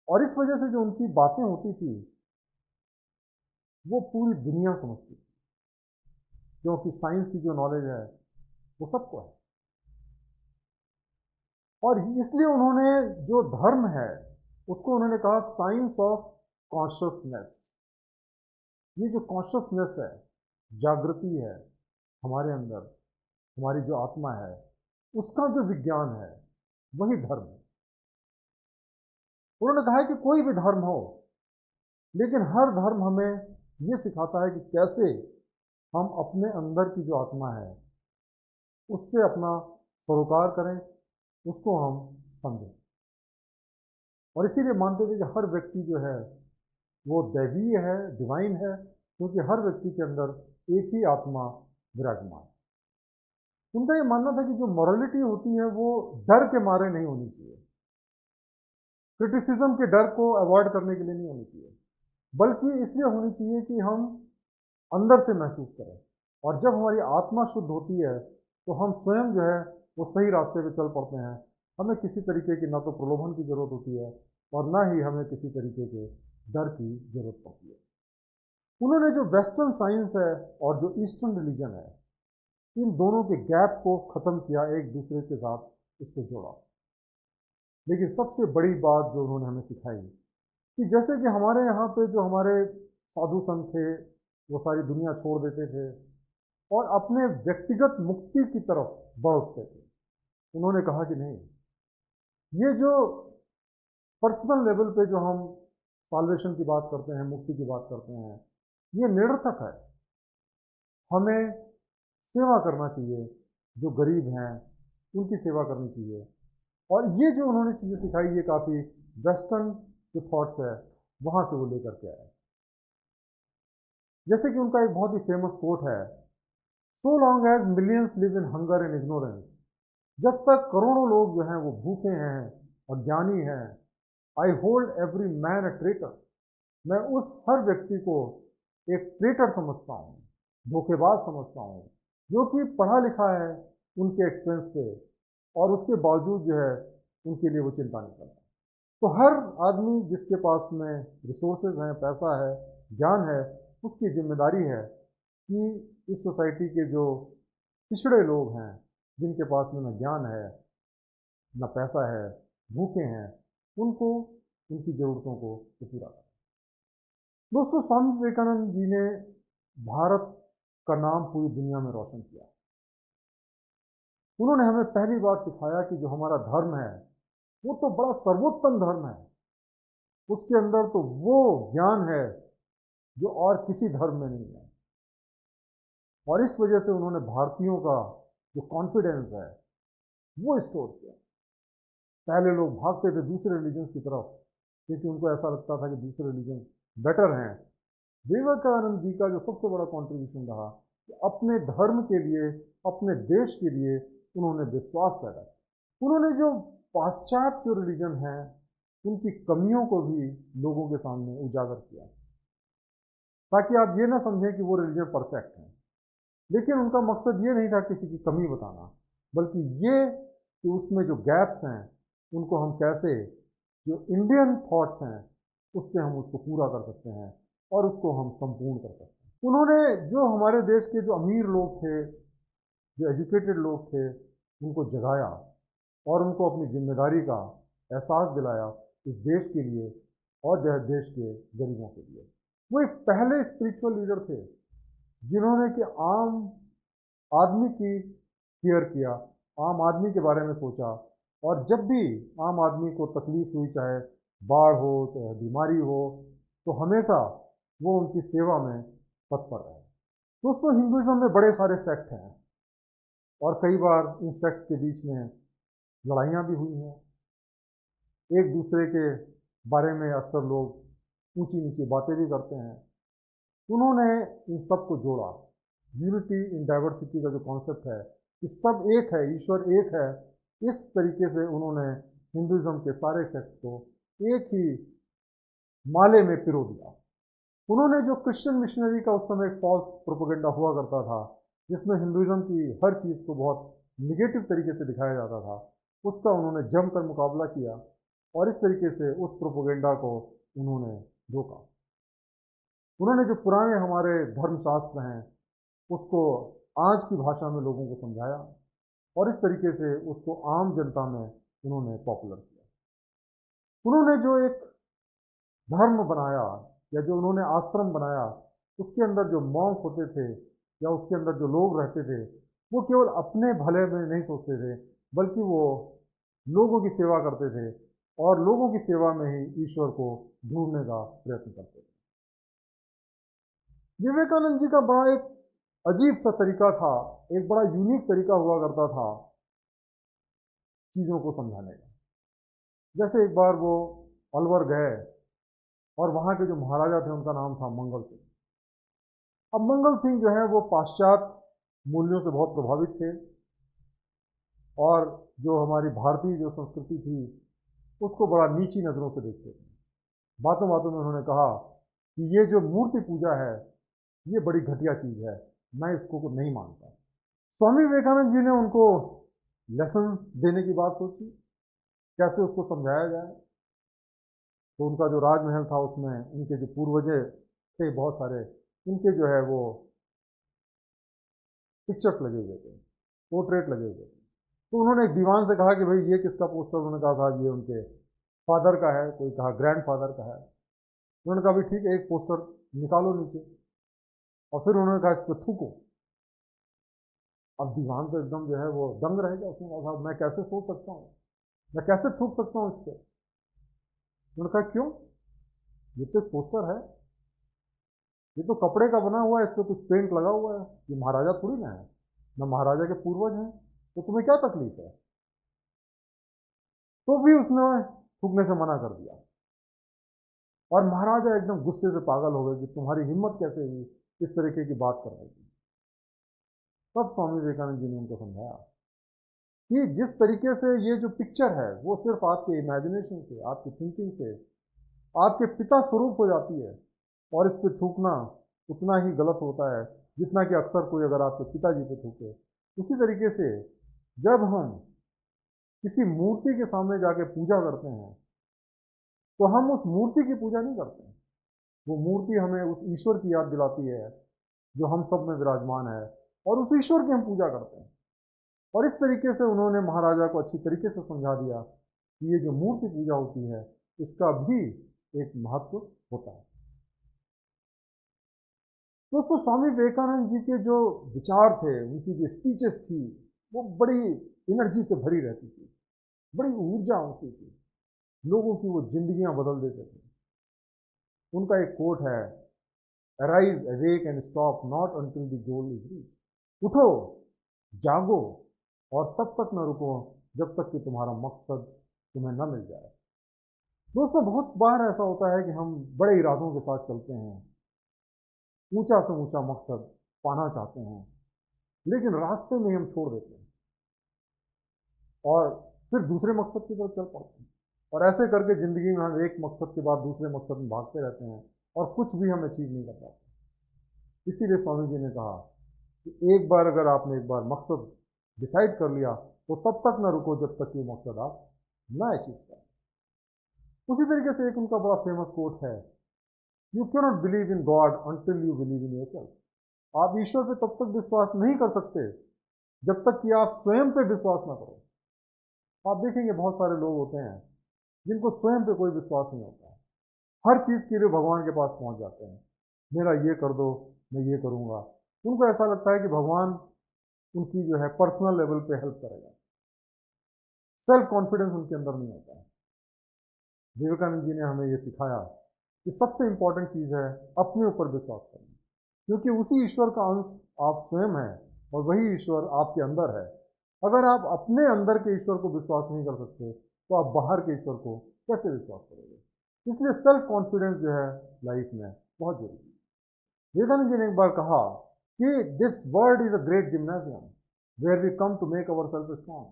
और इस वजह से जो उनकी बातें होती थी वो पूरी दुनिया समझती थी, क्योंकि साइंस की जो नॉलेज है वो सबको है। और इसलिए उन्होंने जो धर्म है उसको उन्होंने कहा साइंस ऑफ कॉन्शियसनेस। ये जो कॉन्शियसनेस है, जागृति है हमारे अंदर, हमारी जो आत्मा है, उसका जो विज्ञान है वही धर्म है। उन्होंने कहा है कि कोई भी धर्म हो, लेकिन हर धर्म हमें ये सिखाता है कि कैसे हम अपने अंदर की जो आत्मा है उससे अपना सरोकार करें, उसको हम समझें। और इसीलिए मानते थे कि हर व्यक्ति जो है वो दैवीय है, डिवाइन है, क्योंकि हर व्यक्ति के अंदर एक ही आत्मा विराजमान है। उनका ये मानना था कि जो मॉरलिटी होती है वो डर के मारे नहीं होनी चाहिए, क्रिटिसिज्म के डर को अवॉइड करने के लिए नहीं होनी चाहिए, बल्कि इसलिए होनी चाहिए कि हम अंदर से महसूस करें। और जब हमारी आत्मा शुद्ध होती है तो हम स्वयं जो है वो सही रास्ते पे चल पड़ते हैं। हमें किसी तरीके की ना तो प्रलोभन की ज़रूरत होती है और ना ही हमें किसी तरीके के डर की ज़रूरत पड़ती है। उन्होंने जो वेस्टर्न साइंस है और जो ईस्टर्न रिलीजन है, इन दोनों के गैप को ख़त्म किया, एक दूसरे के साथ इसको जोड़ा। लेकिन सबसे बड़ी बात जो उन्होंने हमें सिखाई कि जैसे कि हमारे यहाँ पे जो हमारे साधु संत थे वो सारी दुनिया छोड़ देते थे और अपने व्यक्तिगत मुक्ति की तरफ बढ़ उठते थे। उन्होंने कहा कि नहीं, ये जो पर्सनल लेवल पे जो हम साल्वेशन की बात करते हैं, मुक्ति की बात करते हैं, ये निरर्थक है। हमें सेवा करना चाहिए, जो गरीब हैं उनकी सेवा करनी चाहिए। और ये जो उन्होंने चीज़ें सिखाई, ये काफ़ी वेस्टर्न जो थॉट्स है वहाँ से वो लेकर के आए। जैसे कि उनका एक बहुत ही फेमस कोट है, so long as millions live in hunger and ignorance, जब तक करोड़ों लोग जो हैं वो भूखे हैं और ज्ञानी हैं, I hold every man a traitor, मैं उस हर व्यक्ति को एक ट्रेटर समझता हूँ, धोखेबाज समझता हूँ, जो कि पढ़ा लिखा है उनके एक्सपेंस पे और उसके बावजूद जो है उनके लिए वो चिंता नहीं करता। तो हर आदमी जिसके पास में रिसोर्सेज हैं, पैसा है, ज्ञान है, उसकी जिम्मेदारी है कि इस सोसाइटी के जो पिछड़े लोग हैं, जिनके पास में न ज्ञान है, न पैसा है, भूखे हैं, उनको उनकी ज़रूरतों को पूरा करें। दोस्तों, स्वामी विवेकानंद जी ने भारत का नाम पूरी दुनिया में रोशन किया। उन्होंने हमें पहली बार सिखाया कि जो हमारा धर्म है वो तो बड़ा सर्वोत्तम धर्म है, उसके अंदर तो वो ज्ञान है जो और किसी धर्म में नहीं है। और इस वजह से उन्होंने भारतीयों का जो कॉन्फिडेंस है वो स्टोर किया। पहले लोग भागते थे दूसरे रिलीजन्स की तरफ क्योंकि उनको ऐसा लगता था कि दूसरे रिलीजन्स बेटर हैं। विवेकानंद जी का जो सबसे बड़ा कंट्रीब्यूशन रहा कि अपने धर्म के लिए, अपने देश के लिए उन्होंने विश्वास पैदा किया। उन्होंने जो पाश्चात्य जो रिलीजन है उनकी कमियों को भी लोगों के सामने उजागर किया, ताकि आप ये ना समझें कि वो रिलीजन परफेक्ट है। लेकिन उनका मकसद ये नहीं था किसी की कमी बताना, बल्कि ये कि उसमें जो गैप्स हैं उनको हम कैसे, जो इंडियन थॉट्स हैं उससे हम उसको पूरा कर सकते हैं और उसको हम संपूर्ण कर सकते हैं। उन्होंने जो हमारे देश के जो अमीर लोग थे, जो एजुकेटेड लोग थे, उनको जगाया और उनको अपनी जिम्मेदारी का एहसास दिलाया इस देश के लिए और जो है देश के गरीबों के लिए। वो एक पहले स्पिरिचुअल लीडर थे जिन्होंने कि आम आदमी की केयर किया, आम आदमी के बारे में सोचा, और जब भी आम आदमी को तकलीफ हुई, चाहे बाढ़ हो चाहे बीमारी हो, तो हमेशा वो उनकी सेवा में तत्पर रहे। दोस्तों, हिंदुज़म में बड़े सारे सेक्ट हैं और कई बार इन सेक्ट के बीच में लड़ाइयाँ भी हुई हैं। एक दूसरे के बारे में अक्सर लोग ऊंची नीची बातें भी करते हैं। उन्होंने इन सब को जोड़ा। यूनिटी इन डाइवर्सिटी का जो कॉन्सेप्ट है कि सब एक है, ईश्वर एक है, इस तरीके से उन्होंने हिंदुज़म के सारे सेक्ट्स को एक ही माले में पिरो दिया। उन्होंने जो क्रिश्चियन मिशनरी का उस समय एक फॉल्स प्रोपेगेंडा हुआ करता था, जिसमें हिंदुज़म की हर चीज़ को बहुत निगेटिव तरीके से दिखाया जाता था, उसका उन्होंने जमकर मुकाबला किया और इस तरीके से उस प्रोपेगेंडा को उन्होंने रोका। उन्होंने जो पुराने हमारे धर्मशास्त्र हैं उसको आज की भाषा में लोगों को समझाया और इस तरीके से उसको आम जनता में उन्होंने पॉपुलर किया। उन्होंने जो एक धर्म बनाया या जो उन्होंने आश्रम बनाया, उसके अंदर जो मॉन्क होते थे या उसके अंदर जो लोग रहते थे, वो केवल अपने भले में नहीं सोचते थे, बल्कि वो लोगों की सेवा करते थे और लोगों की सेवा में ही ईश्वर को ढूंढने का प्रयत्न करते थे। विवेकानंद जी का बड़ा एक अजीब सा तरीका था, एक बड़ा यूनिक तरीका हुआ करता था चीज़ों को समझाने का। जैसे एक बार वो अलवर गए और वहाँ के जो महाराजा थे उनका नाम था मंगल सिंह। अब मंगल सिंह जो है वो पाश्चात्य मूल्यों से बहुत प्रभावित थे और जो हमारी भारतीय जो संस्कृति थी उसको बड़ा नीची नज़रों से देखते थे। बातों बातों में उन्होंने कहा कि ये जो मूर्ति पूजा है ये बड़ी घटिया चीज़ है, मैं इसको नहीं मानता। स्वामी विवेकानंद जी ने उनको लेसन देने की बात सोची, कैसे उसको समझाया जाए। तो उनका जो राजमहल था उसमें उनके जो पूर्वजे थे बहुत सारे, उनके जो है वो पिक्चर्स लगे हुए थे, पोर्ट्रेट लगे हुए थे। तो उन्होंने एक दीवान से कहा कि भाई ये किसका पोस्टर, उन्होंने कहा साहब ये उनके फादर का है, कोई कहा ग्रैंडफादर का है। उन्होंने कहा भी ठीक है, एक पोस्टर निकालो नीचे, और फिर उन्होंने कहा इस पर थूको। अब दीवान तो एकदम जो है वो दंग रह गया, उसने कहा साहब मैं कैसे सोच सकता हूँ, मैं कैसे थूक सकता हूँ इस पर। उन्होंने कहा क्यों, ये तो एक पोस्टर है, ये तो कपड़े का बना हुआ है, इस पर कुछ पेंट लगा हुआ है, ये महाराजा थोड़ी ना है, ना महाराजा के पूर्वज हैं, तो तुम्हें क्या तकलीफ है। तो भी उसने थूकने से मना कर दिया, और महाराजा एकदम गुस्से से पागल हो गए कि तुम्हारी हिम्मत कैसे हुई इस तरीके की बात करने की। तब स्वामी विवेकानंद जी ने उनको समझाया कि जिस तरीके से ये जो पिक्चर है वो सिर्फ आपके इमेजिनेशन से, आपकी थिंकिंग से आपके पिता स्वरूप हो जाती है, और इस पे थूकना उतना ही गलत होता है जितना कि अक्सर कोई अगर आपके पिताजी पे थूके। उसी तरीके से जब हम किसी मूर्ति के सामने जाके पूजा करते हैं तो हम उस मूर्ति की पूजा नहीं करते हैं, वो मूर्ति हमें उस ईश्वर की याद दिलाती है जो हम सब में विराजमान है, और उस ईश्वर की हम पूजा करते हैं। और इस तरीके से उन्होंने महाराजा को अच्छी तरीके से समझा दिया कि ये जो मूर्ति पूजा होती है इसका भी एक महत्व होता है। दोस्तों, स्वामी विवेकानंद जी के जो विचार थे, उनकी जो स्पीचेस थी, वो बड़ी एनर्जी से भरी रहती थी, बड़ी ऊर्जा होती थी, लोगों की वो जिंदगियां बदल देते थे। उनका एक कोट है, arise awake and stop not until the goal is reach. उठो, जागो, और तब तक न रुको जब तक कि तुम्हारा मकसद तुम्हें न मिल जाए। दोस्तों, बहुत बार ऐसा होता है कि हम बड़े इरादों के साथ चलते हैं, ऊंचा से ऊंचा मकसद पाना चाहते हैं, लेकिन रास्ते में हम छोड़ देते हैं और फिर दूसरे मकसद की तरफ चल पड़ते हैं, और ऐसे करके ज़िंदगी में हम एक मकसद के बाद दूसरे मकसद में भागते रहते हैं और कुछ भी हम अचीव नहीं कर पाते। इसीलिए स्वामी जी ने कहा कि एक बार अगर आपने एक बार मकसद डिसाइड कर लिया तो तब तक ना रुको जब तक ये मकसद आप ना अचीव करें। उसी तरीके से एक उनका बड़ा फेमस कोट है, you can not believe in God until you believe in yourself. आप ईश्वर पे तब तक विश्वास नहीं कर सकते जब तक कि आप स्वयं पे विश्वास ना करो। आप देखेंगे बहुत सारे लोग होते हैं जिनको स्वयं पे कोई विश्वास नहीं होता है, हर चीज़ के लिए भगवान के पास पहुंच जाते हैं, मेरा ये कर दो, मैं ये करूंगा। उनको ऐसा लगता है कि भगवान उनकी जो है पर्सनल लेवल पे हेल्प करेगा। सेल्फ कॉन्फिडेंस उनके अंदर नहीं होता है। विवेकानंद जी ने हमें ये सिखाया कि सबसे इंपॉर्टेंट चीज़ है अपने ऊपर विश्वास करना, क्योंकि उसी ईश्वर का अंश आप स्वयं हैं और वही ईश्वर आपके अंदर है। अगर आप अपने अंदर के ईश्वर को विश्वास नहीं कर सकते तो आप बाहर के ईश्वर को कैसे विश्वास करोगे। इसलिए सेल्फ कॉन्फिडेंस जो है लाइफ में बहुत जरूरी है। विवेकानंद जी ने एक बार कहा कि this world is a great gymnasium where we come to make our self strong.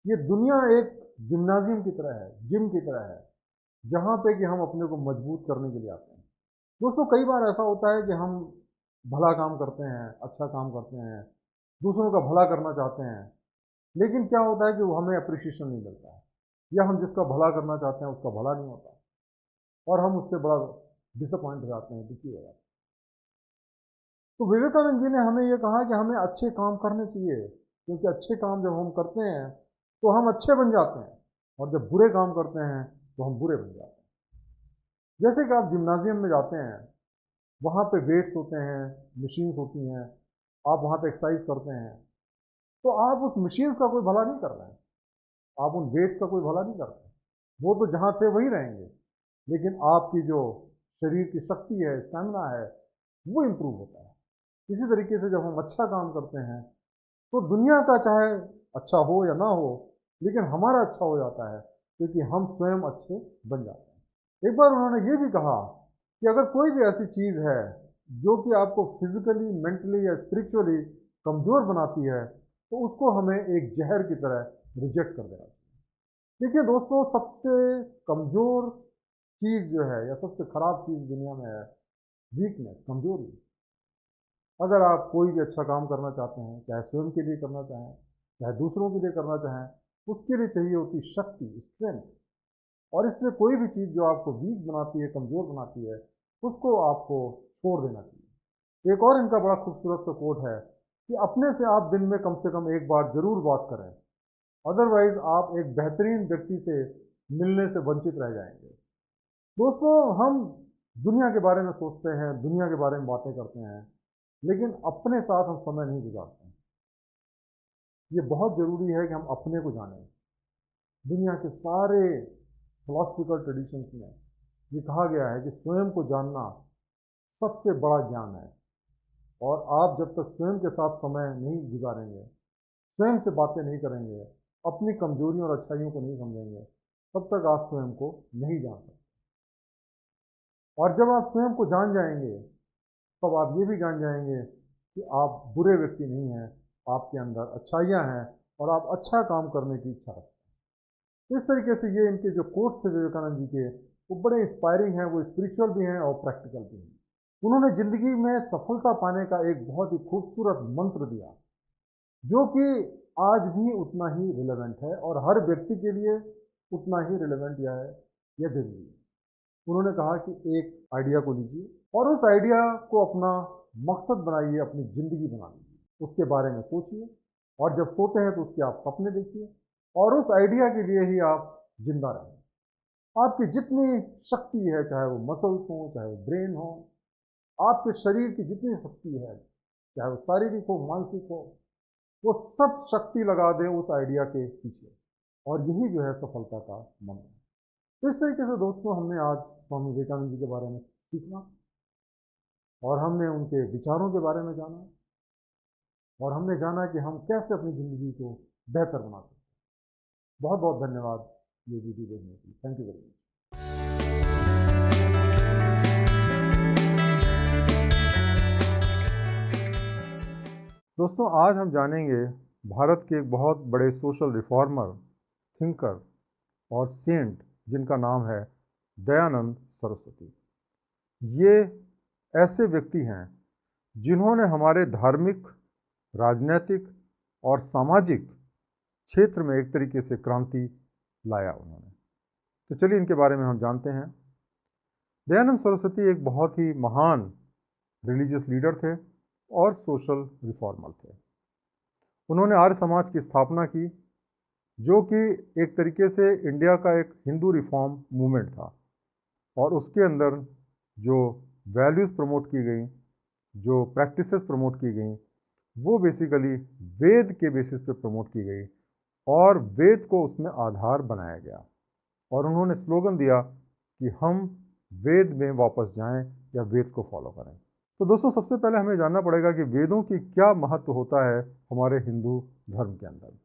ये दुनिया एक जिम्नाजियम की तरह है, जिम की तरह है, जहाँ पे कि हम अपने को मजबूत करने के लिए आते हैं। दोस्तों, कई बार ऐसा होता है कि हम भला काम करते हैं, अच्छा काम करते हैं, दूसरों का भला करना चाहते हैं, लेकिन क्या होता है कि वो हमें अप्रिशिएशन नहीं मिलता है, या हम जिसका भला करना चाहते हैं उसका भला नहीं होता, और हम उससे बड़ा डिसअपॉइंट हो जाते हैं, दुखी हो जाते हैं। तो विवेकानंद जी ने हमें ये कहा कि हमें अच्छे काम करने चाहिए, क्योंकि अच्छे काम जब हम करते हैं तो हम अच्छे बन जाते हैं, और जब बुरे काम करते हैं तो हम बुरे बन जाते हैं। जैसे कि आप जिम्नाजियम में जाते हैं, वहाँ पे वेट्स होते हैं, मशीन्स होती हैं, आप वहाँ पे एक्सरसाइज करते हैं, तो आप उस मशीन्स का कोई भला नहीं कर रहे हैं, आप उन वेट्स का कोई भला नहीं कर रहे हैं, वो तो जहाँ थे वही रहेंगे, लेकिन आपकी जो शरीर की शक्ति है, स्टैमिना है, वो इम्प्रूव होता है। इसी तरीके से जब हम अच्छा काम करते हैं तो दुनिया का चाहे अच्छा हो या ना हो, लेकिन हमारा अच्छा हो जाता है, क्योंकि हम स्वयं अच्छे बन जाते हैं। एक बार उन्होंने ये भी कहा कि अगर कोई भी ऐसी चीज़ है जो कि आपको फिजिकली, मेंटली या स्पिरिचुअली कमज़ोर बनाती है, तो उसको हमें एक जहर की तरह रिजेक्ट कर देना चाहिए। देखिए दोस्तों, सबसे कमज़ोर चीज़ जो है या सबसे ख़राब चीज़ दुनिया में है वीकनेस, कमज़ोरी। अगर आप कोई भी अच्छा काम करना चाहते हैं, चाहे स्वयं के लिए करना चाहें, चाहे दूसरों के लिए करना चाहें, उसके लिए चाहिए होती शक्ति, स्ट्रेंथ। और इसलिए कोई भी चीज़ जो आपको वीक बनाती है, कमज़ोर बनाती है, उसको आपको छोड़ देना चाहिए। एक और इनका बड़ा खूबसूरत सा कोट है कि अपने से आप दिन में कम से कम एक बार ज़रूर बात करें, अदरवाइज आप एक बेहतरीन व्यक्ति से मिलने से वंचित रह जाएंगे। दोस्तों, हम दुनिया के बारे में सोचते हैं, दुनिया के बारे में बातें करते हैं, लेकिन अपने साथ हम समय नहीं गुजारते हैं। ये बहुत ज़रूरी है कि हम अपने को जानें। दुनिया के सारे फिलॉसफिकल ट्रेडिशंस में ये कहा गया है कि स्वयं को जानना सबसे बड़ा ज्ञान है। और आप जब तक स्वयं के साथ समय नहीं गुजारेंगे, स्वयं से बातें नहीं करेंगे, अपनी कमजोरियों और अच्छाइयों को नहीं समझेंगे, तब तक आप स्वयं को नहीं जान सकते। और जब आप स्वयं को जान जाएंगे, तब आप ये भी जान जाएंगे कि आप बुरे व्यक्ति नहीं हैं, आपके अंदर अच्छाइयाँ हैं और आप अच्छा काम करने की इच्छा रखते हैं। इस तरीके से ये इनके जो कोट्स थे विवेकानंद जी के, वो बड़े इंस्पायरिंग हैं, वो स्पिरिचुअल भी हैं और प्रैक्टिकल भी हैं। उन्होंने ज़िंदगी में सफलता पाने का एक बहुत ही खूबसूरत मंत्र दिया, जो कि आज भी उतना ही रिलेवेंट है और हर व्यक्ति के लिए उतना ही रिलेवेंट या जरूरी है। उन्होंने कहा कि एक आइडिया को लीजिए और उस आइडिया को अपना मकसद बनाइए, अपनी ज़िंदगी बना लीजिए, उसके बारे में सोचिए, और जब सोते हैं तो उसके आप सपने देखिए और उस आइडिया के लिए ही आप जिंदा रहें। आपकी जितनी शक्ति है, चाहे वो मसल्स हो, चाहे वो ब्रेन हो, आपके शरीर की जितनी शक्ति है, चाहे वो शारीरिक हो, मानसिक हो, वो सब शक्ति लगा दें उस आइडिया के पीछे, और यही जो है सफलता का मंत्र है। तो इस तरीके से दोस्तों, हमने आज स्वामी विवेकानंद जी के बारे में सीखा और हमने उनके विचारों के बारे में जाना और हमने जाना कि हम कैसे अपनी ज़िंदगी को बेहतर बना सकते हैं। बहुत बहुत धन्यवाद ये वीडियो देखने के लिए। Thank you very much. दोस्तों, आज हम जानेंगे भारत के एक बहुत बड़े सोशल रिफॉर्मर, थिंकर और सेंट, जिनका नाम है दयानंद सरस्वती। ये ऐसे व्यक्ति हैं जिन्होंने हमारे धार्मिक, राजनीतिक और सामाजिक क्षेत्र में एक तरीके से क्रांति लाया उन्होंने। तो चलिए इनके बारे में हम जानते हैं। दयानंद सरस्वती एक बहुत ही महान रिलीजियस लीडर थे और सोशल रिफॉर्मर थे। उन्होंने आर्य समाज की स्थापना की, जो कि एक तरीके से इंडिया का एक हिंदू रिफॉर्म मूवमेंट था, और उसके अंदर जो वैल्यूज़ प्रमोट की गई, जो प्रैक्टिसेस प्रमोट की गई, वो बेसिकली वेद के बेसिस पे प्रमोट की गई और वेद को उसमें आधार बनाया गया। और उन्होंने स्लोगन दिया कि हम वेद में वापस जाएं या वेद को फॉलो करें। तो दोस्तों, सबसे पहले हमें जानना पड़ेगा कि वेदों की क्या महत्व होता है हमारे हिंदू धर्म के अंदर।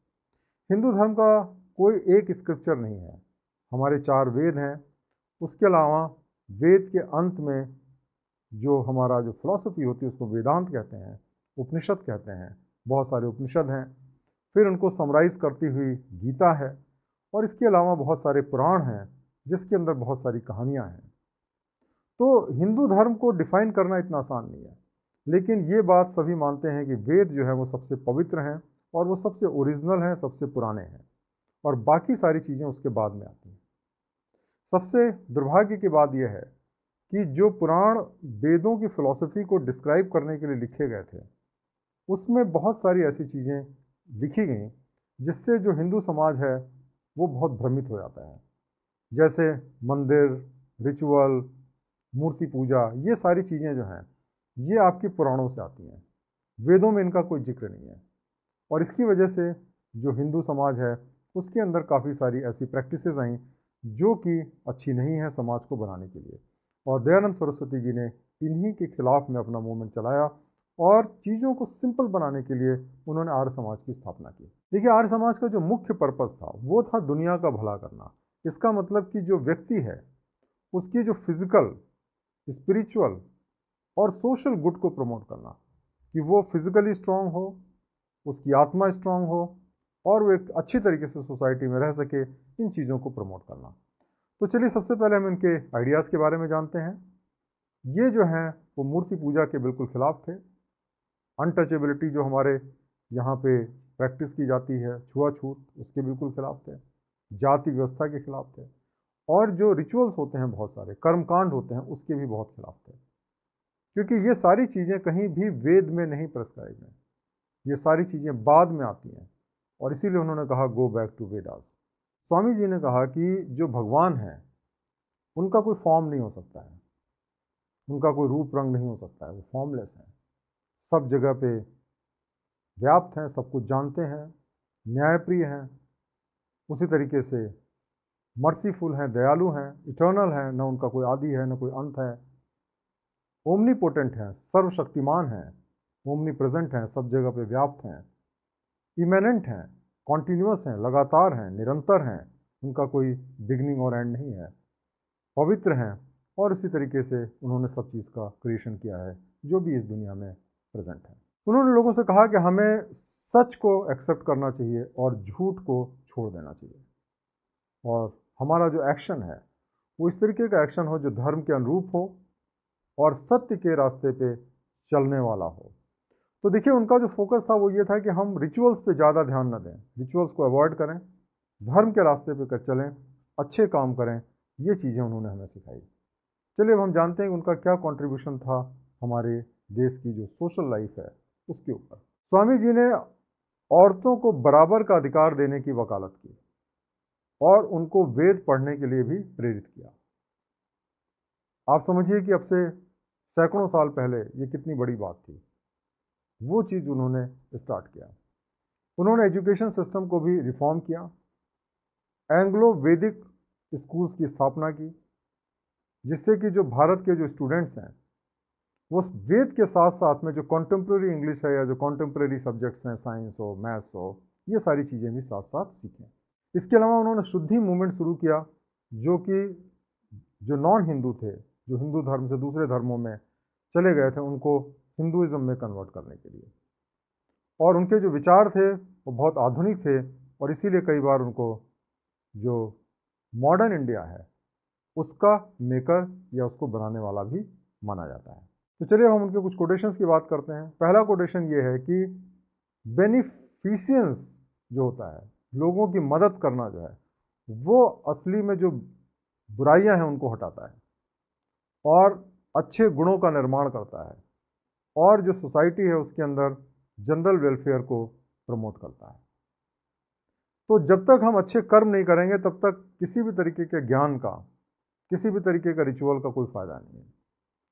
हिंदू धर्म का कोई एक स्क्रिप्चर नहीं है, हमारे 4 वेद हैं। उसके अलावा वेद के अंत में जो हमारा जो फिलॉसफी होती है उसको वेदांत कहते हैं, उपनिषद कहते हैं, बहुत सारे उपनिषद हैं। फिर उनको समराइज़ करती हुई गीता है, और इसके अलावा बहुत सारे पुराण हैं जिसके अंदर बहुत सारी कहानियाँ हैं। तो हिंदू धर्म को डिफ़ाइन करना इतना आसान नहीं है, लेकिन ये बात सभी मानते हैं कि वेद जो है वो सबसे पवित्र हैं और वो सबसे ओरिजिनल हैं, सबसे पुराने हैं, और बाकी सारी चीज़ें उसके बाद में आती हैं। सबसे दुर्भाग्य की बात यह है कि जो पुराण वेदों की फ़िलॉसफी को डिस्क्राइब करने के लिए लिखे गए थे, उसमें बहुत सारी ऐसी चीज़ें लिखी गई जिससे जो हिंदू समाज है वो बहुत भ्रमित हो जाता है। जैसे मंदिर, रिचुअल, मूर्ति पूजा, ये सारी चीज़ें जो हैं ये आपकी पुराणों से आती हैं, वेदों में इनका कोई जिक्र नहीं है। और इसकी वजह से जो हिंदू समाज है उसके अंदर काफ़ी सारी ऐसी प्रैक्टिसेस आई जो कि अच्छी नहीं है समाज को बनाने के लिए। और दयानंद सरस्वती जी ने इन्हीं के खिलाफ में अपना मूवमेंट चलाया और चीज़ों को सिंपल बनाने के लिए उन्होंने आर्य समाज की स्थापना की। देखिए, आर्य समाज का जो मुख्य पर्पस था वो था दुनिया का भला करना। इसका मतलब कि जो व्यक्ति है उसकी जो फिज़िकल, स्पिरिचुअल और सोशल गुड को प्रमोट करना, कि वो फिज़िकली स्ट्रांग हो, उसकी आत्मा स्ट्रांग हो और वो एक अच्छी तरीके से सोसाइटी में रह सके, इन चीज़ों को प्रमोट करना। तो चलिए सबसे पहले हम इनके आइडियाज़ के बारे में जानते हैं। ये जो हैं वो मूर्ति पूजा के बिल्कुल खिलाफ थे। अनटचेबिलिटी जो हमारे यहाँ पे प्रैक्टिस की जाती है, छुआछूत, उसके बिल्कुल खिलाफ थे। जाति व्यवस्था के खिलाफ थे। और जो रिचुअल्स होते हैं, बहुत सारे कर्मकांड होते हैं, उसके भी बहुत खिलाफ थे, क्योंकि ये सारी चीज़ें कहीं भी वेद में नहीं प्रेस्क्राइब हैं। ये सारी चीज़ें बाद में आती हैं, और इसीलिए उन्होंने कहा go back to Vedas. Swami ji ने कहा कि जो भगवान हैं उनका कोई फॉर्म नहीं हो सकता है, उनका कोई रूप रंग नहीं हो सकता है, वो फॉर्मलेस हैं, सब जगह पे व्याप्त हैं, सब कुछ जानते हैं, न्यायप्रिय हैं, उसी तरीके से मर्सीफुल हैं, दयालु हैं, इटर्नल हैं, न उनका कोई आदि है न कोई अंत है, ओमनीपोटेंट हैं, सर्वशक्तिमान हैं, ओमनी प्रेजेंट हैं, सब जगह पे व्याप्त हैं, इमेनेंट हैं, कॉन्टीन्यूअस हैं, लगातार हैं, निरंतर हैं, उनका कोई बिगनिंग और एंड नहीं है, पवित्र हैं, और इसी तरीके से उन्होंने सब चीज़ का क्रिएशन किया है जो भी इस दुनिया में प्रेजेंट है। उन्होंने लोगों से कहा कि हमें सच को एक्सेप्ट करना चाहिए और झूठ को छोड़ देना चाहिए, और हमारा जो एक्शन है वो इस तरीके का एक्शन हो जो धर्म के अनुरूप हो और सत्य के रास्ते पे चलने वाला हो। तो देखिए, उनका जो फोकस था वो ये था कि हम रिचुअल्स पे ज़्यादा ध्यान न दें, रिचुअल्स को अवॉइड करें, धर्म के रास्ते पे कर चलें, अच्छे काम करें, ये चीज़ें उन्होंने हमें सिखाई। चलिए अब हम जानते हैं कि उनका क्या कंट्रीब्यूशन था हमारे देश की जो सोशल लाइफ है उसके ऊपर। स्वामी जी ने औरतों को बराबर का अधिकार देने की वकालत की और उनको वेद पढ़ने के लिए भी प्रेरित किया। आप समझिए कि अब से सैकड़ों साल पहले ये कितनी बड़ी बात थी। वो चीज़ उन्होंने स्टार्ट किया। उन्होंने एजुकेशन सिस्टम को भी रिफॉर्म किया, एंग्लो वैदिक स्कूल्स की स्थापना की, जिससे कि जो भारत के जो स्टूडेंट्स हैं वो वेद के साथ साथ में जो कॉन्टेम्प्रेरी इंग्लिश है या जो कॉन्टेम्प्रेरी सब्जेक्ट्स हैं, साइंस हो, मैथ्स हो, ये सारी चीज़ें भी साथ साथ सीखें। इसके अलावा उन्होंने शुद्धि मूवमेंट शुरू किया, जो कि जो नॉन हिंदू थे, जो हिंदू धर्म से दूसरे धर्मों में चले गए थे, उनको हिंदुइज्म में कन्वर्ट करने के लिए। और उनके जो विचार थे वो बहुत आधुनिक थे, और इसीलिए कई बार उनको जो मॉडर्न इंडिया है उसका मेकर या उसको बनाने वाला भी माना जाता है। तो चलिए हम उनके कुछ कोटेशंस की बात करते हैं। पहला कोटेशन ये है कि बेनिफिशियंस जो होता है, लोगों की मदद करना जो है, वो असली में जो बुराइयां हैं उनको हटाता है और अच्छे गुणों का निर्माण करता है, और जो सोसाइटी है उसके अंदर जनरल वेलफेयर को प्रमोट करता है। तो जब तक हम अच्छे कर्म नहीं करेंगे तब तक किसी भी तरीके के ज्ञान का, किसी भी तरीके का रिचुअल का कोई फ़ायदा नहीं है।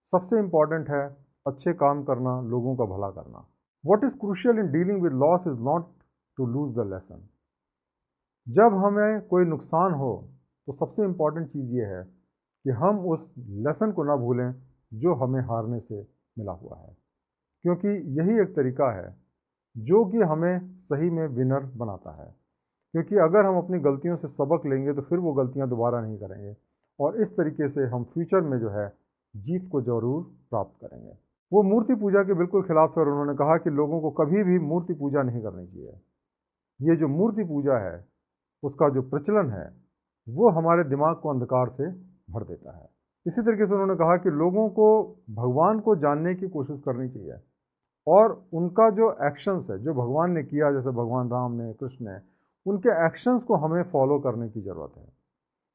सबसे इम्पॉर्टेंट है अच्छे काम करना, लोगों का भला करना। What is crucial in dealing with loss is not to lose the lesson. जब हमें कोई नुकसान हो तो सबसे इम्पॉर्टेंट चीज़ ये है कि हम उस लेसन को ना भूलें जो हमें हारने से मिला हुआ है, क्योंकि यही एक तरीका है जो कि हमें सही में विनर बनाता है। क्योंकि अगर हम अपनी गलतियों से सबक लेंगे तो फिर वो गलतियां दोबारा नहीं करेंगे, और इस तरीके से हम फ्यूचर में जो है जीत को ज़रूर प्राप्त करेंगे। वो मूर्ति पूजा के बिल्कुल खिलाफ थे, और उन्होंने कहा कि लोगों को कभी भी मूर्ति पूजा नहीं करनी चाहिए। ये जो मूर्ति पूजा है उसका जो प्रचलन है वो हमारे दिमाग को अंधकार से भर देता है। इसी तरीके से उन्होंने कहा कि लोगों को भगवान को जानने की कोशिश करनी चाहिए, और उनका जो एक्शंस है, जो भगवान ने किया, जैसे भगवान राम ने, कृष्ण ने, उनके एक्शंस को हमें फॉलो करने की ज़रूरत है।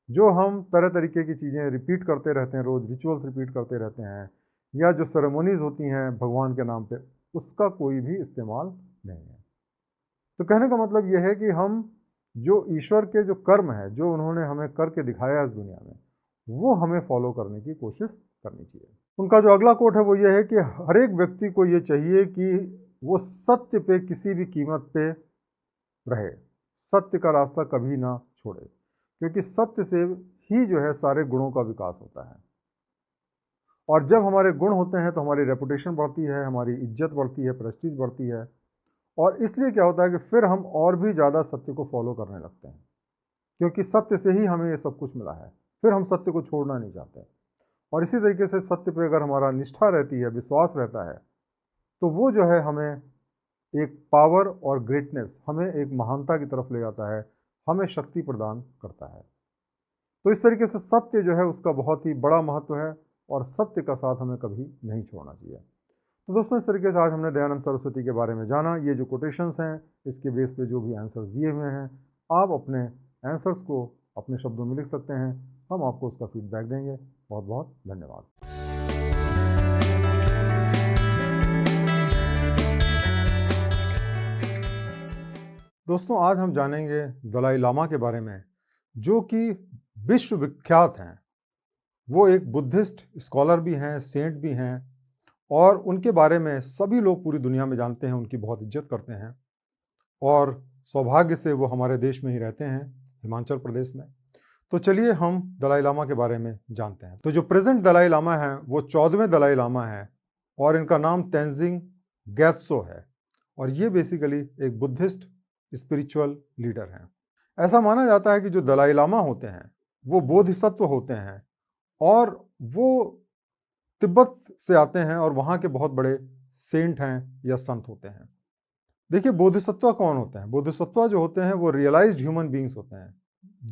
जो हम तरह तरीके की चीज़ें रिपीट करते रहते हैं, रोज़ रिचुअल्स रिपीट करते रहते हैं, या जो सेरेमोनीज़ होती हैं भगवान के नाम पे, उसका कोई भी इस्तेमाल नहीं है। तो कहने का मतलब यह है कि हम जो ईश्वर के जो कर्म है, जो उन्होंने हमें करके दिखाया इस दुनिया में, वो हमें फॉलो करने की कोशिश करनी चाहिए। उनका जो अगला कोट है वो ये है कि हर एक व्यक्ति को ये चाहिए कि वो सत्य पे किसी भी कीमत पे रहे, सत्य का रास्ता कभी ना छोड़े, क्योंकि सत्य से ही जो है सारे गुणों का विकास होता है। और जब हमारे गुण होते हैं तो हमारी रेपुटेशन बढ़ती है, हमारी इज्जत बढ़ती है, प्रेस्टीज बढ़ती है, और इसलिए क्या होता है कि फिर हम और भी ज़्यादा सत्य को फॉलो करने लगते हैं, क्योंकि सत्य से ही हमें ये सब कुछ मिला है। फिर हम सत्य को छोड़ना नहीं चाहते, और इसी तरीके से सत्य पे अगर हमारा निष्ठा रहती है, विश्वास रहता है, तो वो जो है हमें एक पावर और ग्रेटनेस, हमें एक महानता की तरफ ले जाता है, हमें शक्ति प्रदान करता है। तो इस तरीके से सत्य जो है उसका बहुत ही बड़ा महत्व है और सत्य का साथ हमें कभी नहीं छोड़ना चाहिए। तो दोस्तों, इस तरीके से आज हमने दयानंद सरस्वती के बारे में जाना। ये जो कोटेशंस हैं, इसके बेस पे जो भी आंसर्स दिए हुए हैं, आप अपने आंसर्स को अपने शब्दों में लिख सकते हैं, हम आपको उसका फीडबैक देंगे। बहुत बहुत धन्यवाद। दोस्तों, आज हम जानेंगे दलाई लामा के बारे में, जो कि विश्वविख्यात हैं। वो एक बुद्धिस्ट स्कॉलर भी हैं, सेंट भी हैं, और उनके बारे में सभी लोग पूरी दुनिया में जानते हैं, उनकी बहुत इज्जत करते हैं, और सौभाग्य से वो हमारे देश में ही रहते हैं, हिमाचल प्रदेश में। तो चलिए हम दलाई लामा के बारे में जानते हैं। तो जो प्रेजेंट दलाई लामा हैं वो 14वें दलाई लामा हैं, और इनका नाम तेंजिंग गैत्सो है, और ये बेसिकली एक बुद्धिस्ट स्पिरिचुअल लीडर हैं। ऐसा माना जाता है कि जो दलाई लामा होते हैं वो बोधिसत्व होते हैं, और वो तिब्बत से आते हैं, और वहाँ के बहुत बड़े सेंट हैं या संत होते हैं। देखिए, बोधिसत्व कौन होते हैं? बोधिसत्व जो होते हैं वो रियलाइज्ड ह्यूमन बीइंग्स होते हैं,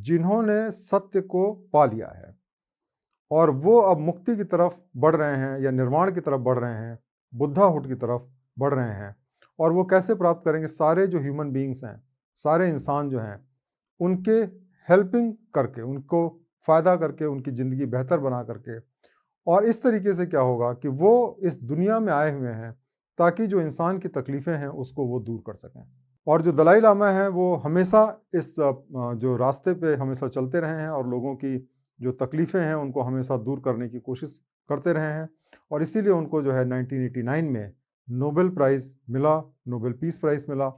जिन्होंने सत्य को पा लिया है, और वो अब मुक्ति की तरफ बढ़ रहे हैं या निर्वाण की तरफ बढ़ रहे हैं, बुद्धाहुड की तरफ बढ़ रहे हैं। और वो कैसे प्राप्त करेंगे? सारे जो ह्यूमन बीइंग्स हैं, सारे इंसान जो हैं, उनके हेल्पिंग करके, उनको फ़ायदा करके, उनकी ज़िंदगी बेहतर बना करके। और इस तरीके से क्या होगा कि वो इस दुनिया में आए हुए हैं ताकि जो इंसान की तकलीफ़ें हैं उसको वो दूर कर सकें। और जो दलाई लामा हैं वो हमेशा इस जो रास्ते पे हमेशा चलते रहे हैं, और लोगों की जो तकलीफ़ें हैं उनको हमेशा दूर करने की कोशिश करते रहे हैं। और इसीलिए उनको जो है 1989 में नोबेल प्राइज़ मिला, नोबेल पीस प्राइज़ मिला,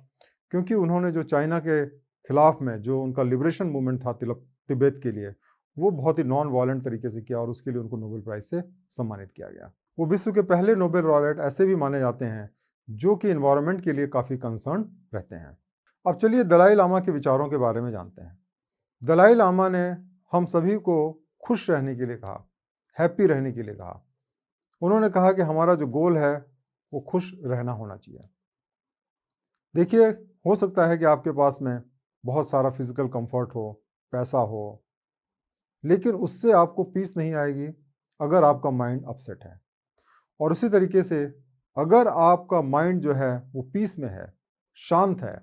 क्योंकि उन्होंने जो चाइना के खिलाफ में जो उनका लिबरेशन मूवमेंट था तिब्बत के लिए, वो बहुत ही नॉन वायलेंट तरीके से किया, और उसके लिए उनको नोबेल प्राइज़ से सम्मानित किया गया। वो विश्व के पहले नोबेल लॉरेट ऐसे भी माने जाते हैं जो कि एनवायरनमेंट के लिए काफ़ी कंसर्न रहते हैं। अब चलिए दलाई लामा के विचारों के बारे में जानते हैं। दलाई लामा ने हम सभी को खुश रहने के लिए कहा, हैप्पी रहने के लिए कहा। उन्होंने कहा कि हमारा जो गोल है वो खुश रहना होना चाहिए। देखिए, हो सकता है कि आपके पास में बहुत सारा फिजिकल कंफर्ट हो, पैसा हो, लेकिन उससे आपको पीस नहीं आएगी अगर आपका माइंड अपसेट है। और उसी तरीके से अगर आपका माइंड जो है वो पीस में है, शांत है,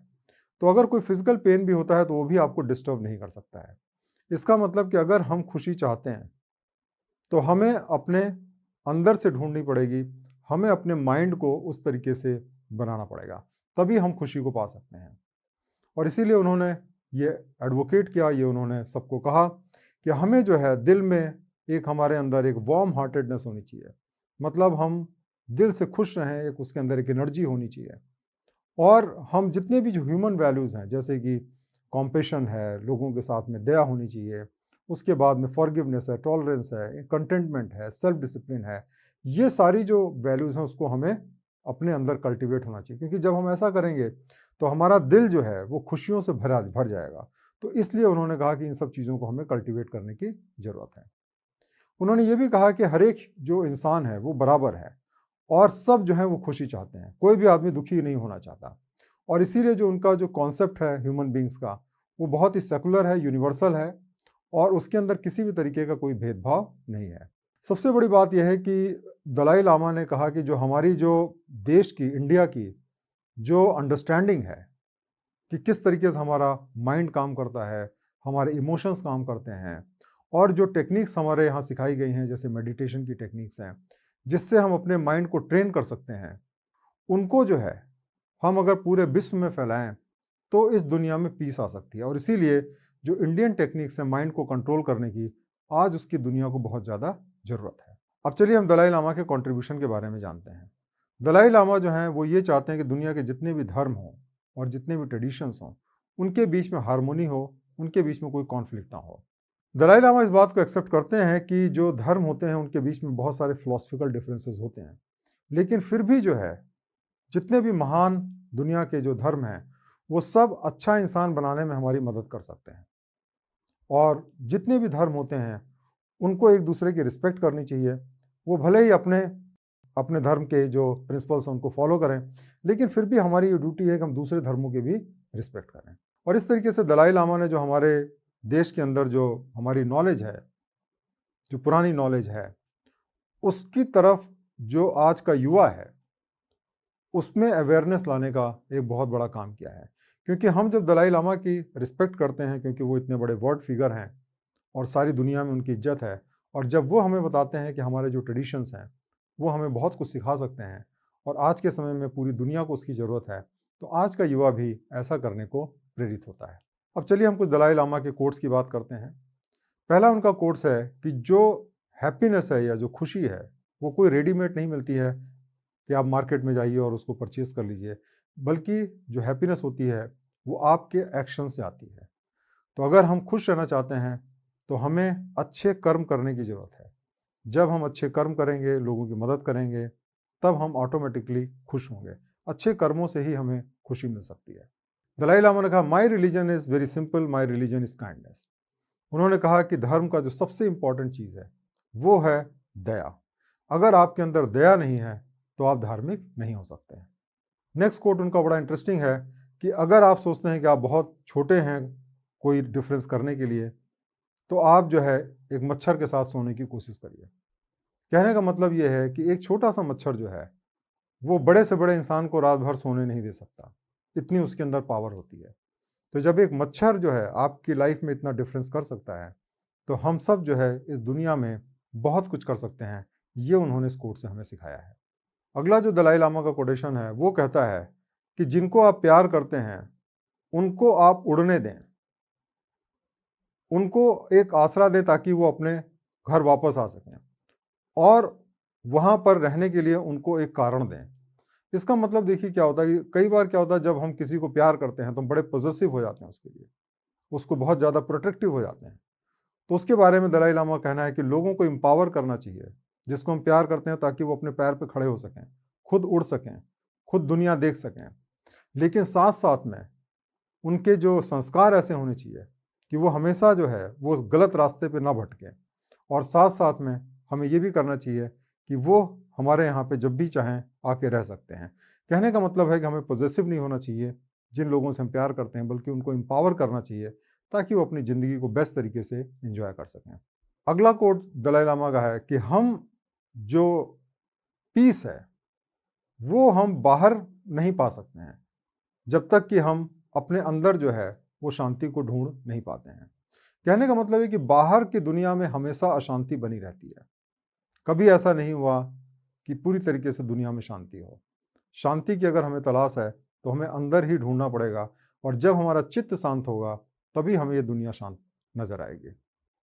तो अगर कोई फिजिकल पेन भी होता है तो वो भी आपको डिस्टर्ब नहीं कर सकता है। इसका मतलब कि अगर हम खुशी चाहते हैं तो हमें अपने अंदर से ढूंढनी पड़ेगी, हमें अपने माइंड को उस तरीके से बनाना पड़ेगा, तभी हम खुशी को पा सकते हैं। और इसीलिए उन्होंने ये एडवोकेट किया, ये उन्होंने सबको कहा कि हमें जो है दिल में एक, हमारे अंदर एक वार्म हार्टेडनेस होनी चाहिए, मतलब हम दिल से खुश रहें, एक उसके अंदर एक एनर्जी होनी चाहिए। और हम जितने भी जो ह्यूमन वैल्यूज़ हैं, जैसे कि कॉम्पेशन है, लोगों के साथ में दया होनी चाहिए, उसके बाद में फॉरगिवनेस है, टॉलरेंस है, कंटेंटमेंट है, सेल्फ डिसिप्लिन है, ये सारी जो वैल्यूज़ हैं उसको हमें अपने अंदर कल्टिवेट होना चाहिए, क्योंकि जब हम ऐसा करेंगे तो हमारा दिल जो है वो खुशियों से भर जाएगा। तो इसलिए उन्होंने कहा कि इन सब चीज़ों को हमें कल्टिवेट करने की ज़रूरत है। उन्होंने ये भी कहा कि हर एक जो इंसान है वो बराबर है, और सब जो है वो खुशी चाहते हैं, कोई भी आदमी दुखी नहीं होना चाहता। और इसीलिए जो उनका जो कॉन्सेप्ट है ह्यूमन बींग्स का, वो बहुत ही सेकुलर है, यूनिवर्सल है, और उसके अंदर किसी भी तरीके का कोई भेदभाव नहीं है। सबसे बड़ी बात यह है कि दलाई लामा ने कहा कि जो हमारी जो देश की, इंडिया की जो अंडरस्टैंडिंग है कि किस तरीके से हमारा माइंड काम करता है, हमारे इमोशंस काम करते हैं, और जो टेक्निक्स हमारे यहाँ सिखाई गई हैं, जैसे मेडिटेशन की टेक्निक्स हैं, जिससे हम अपने माइंड को ट्रेन कर सकते हैं, उनको जो है हम अगर पूरे विश्व में फैलाएं तो इस दुनिया में पीस आ सकती है। और इसीलिए जो इंडियन टेक्निक्स हैं माइंड को कंट्रोल करने की, आज उसकी दुनिया को बहुत ज़्यादा ज़रूरत है। अब चलिए हम दलाई लामा के कंट्रीब्यूशन के बारे में जानते हैं। दलाई लामा जो हैं वो ये चाहते हैं कि दुनिया के जितने भी धर्म हों और जितने भी ट्रेडिशंस हों, उनके बीच में हारमोनी हो, उनके बीच में कोई कॉन्फ्लिक्ट ना हो। दलाई लामा इस बात को एक्सेप्ट करते हैं कि जो धर्म होते हैं उनके बीच में बहुत सारे फिलोसफिकल डिफरेंसेस होते हैं, लेकिन फिर भी जो है जितने भी महान दुनिया के जो धर्म हैं वो सब अच्छा इंसान बनाने में हमारी मदद कर सकते हैं। और जितने भी धर्म होते हैं उनको एक दूसरे की रिस्पेक्ट करनी चाहिए। वो भले ही अपने अपने धर्म के जो प्रिंसिपल्स हैं उनको फॉलो करें, लेकिन फिर भी हमारी ये ड्यूटी है कि हम दूसरे धर्मों की भी रिस्पेक्ट करें। और इस तरीके से दलाई लामा ने जो हमारे देश के अंदर जो हमारी नॉलेज है, जो पुरानी नॉलेज है, उसकी तरफ जो आज का युवा है उसमें अवेयरनेस लाने का एक बहुत बड़ा काम किया है। क्योंकि हम जब दलाई लामा की रिस्पेक्ट करते हैं, क्योंकि वो इतने बड़े वर्ल्ड फिगर हैं और सारी दुनिया में उनकी इज्जत है, और जब वो हमें बताते हैं कि हमारे जो ट्रेडिशंस हैं वो हमें बहुत कुछ सिखा सकते हैं और आज के समय में पूरी दुनिया को उसकी ज़रूरत है, तो आज का युवा भी ऐसा करने को प्रेरित होता है। अब चलिए हम कुछ दलाई लामा के कोट्स की बात करते हैं। पहला उनका कोट्स है कि जो हैप्पीनेस है या जो खुशी है वो कोई रेडीमेड नहीं मिलती है कि आप मार्केट में जाइए और उसको परचेज़ कर लीजिए, बल्कि जो हैप्पीनेस होती है वो आपके एक्शन से आती है। तो अगर हम खुश रहना चाहते हैं तो हमें अच्छे कर्म करने की ज़रूरत है। जब हम अच्छे कर्म करेंगे, लोगों की मदद करेंगे, तब हम ऑटोमेटिकली खुश होंगे। अच्छे कर्मों से ही हमें खुशी मिल सकती है। दलाई लामा ने कहा, my religion is very simple, my religion is kindness. उन्होंने कहा कि धर्म का जो सबसे इम्पॉर्टेंट चीज़ है वो है दया। अगर आपके अंदर दया नहीं है तो आप धार्मिक नहीं हो सकते हैं। नेक्स्ट कोट उनका बड़ा इंटरेस्टिंग है कि अगर आप सोचते हैं कि आप बहुत छोटे हैं कोई डिफरेंस करने के लिए, तो आप जो है एक मच्छर के साथ सोने की कोशिश करिए। कहने का मतलब ये है कि एक छोटा सा मच्छर जो है वो बड़े से बड़े इंसान को रात भर सोने नहीं दे सकता, इतनी उसके अंदर पावर होती है। तो जब एक मच्छर जो है आपकी लाइफ में इतना डिफरेंस कर सकता है, तो हम सब जो है इस दुनिया में बहुत कुछ कर सकते हैं। ये उन्होंने इस कोट से हमें सिखाया है। अगला जो दलाई लामा का कोटेशन है वो कहता है कि जिनको आप प्यार करते हैं उनको आप उड़ने दें, उनको एक आसरा दें ताकि वो अपने घर वापस आ सकें, और वहाँ पर रहने के लिए उनको एक कारण दें। इसका मतलब देखिए क्या होता है कि कई बार क्या होता है, जब हम किसी को प्यार करते हैं तो हम बड़े पॉजेसिव हो जाते हैं उसके लिए, उसको बहुत ज़्यादा प्रोटेक्टिव हो जाते हैं। तो उसके बारे में दलाई लामा का कहना है कि लोगों को एम्पावर करना चाहिए, जिसको हम प्यार करते हैं, ताकि वो अपने पैर पे खड़े हो सकें, खुद उड़ सकें, खुद दुनिया देख सकें। लेकिन साथ साथ में उनके जो संस्कार ऐसे होने चाहिए कि वो हमेशा जो है वो गलत रास्ते पे ना भटकें, और साथ साथ में हमें ये भी करना चाहिए कि वो हमारे यहाँ पे जब भी चाहें आके रह सकते हैं। कहने का मतलब है कि हमें पॉजेसिव नहीं होना चाहिए जिन लोगों से हम प्यार करते हैं, बल्कि उनको एम्पावर करना चाहिए ताकि वो अपनी ज़िंदगी को बेस्ट तरीके से एंजॉय कर सकें। अगला कोट दलाई लामा का है कि हम जो पीस है वो हम बाहर नहीं पा सकते हैं जब तक कि हम अपने अंदर जो है वो शांति को ढूंढ नहीं पाते हैं। कहने का मतलब है कि बाहर की दुनिया में हमेशा अशांति बनी रहती है, कभी ऐसा नहीं हुआ कि पूरी तरीके से दुनिया में शांति हो। शांति की अगर हमें तलाश है तो हमें अंदर ही ढूंढना पड़ेगा, और जब हमारा चित्त शांत होगा तभी हमें ये दुनिया शांत नजर आएगी।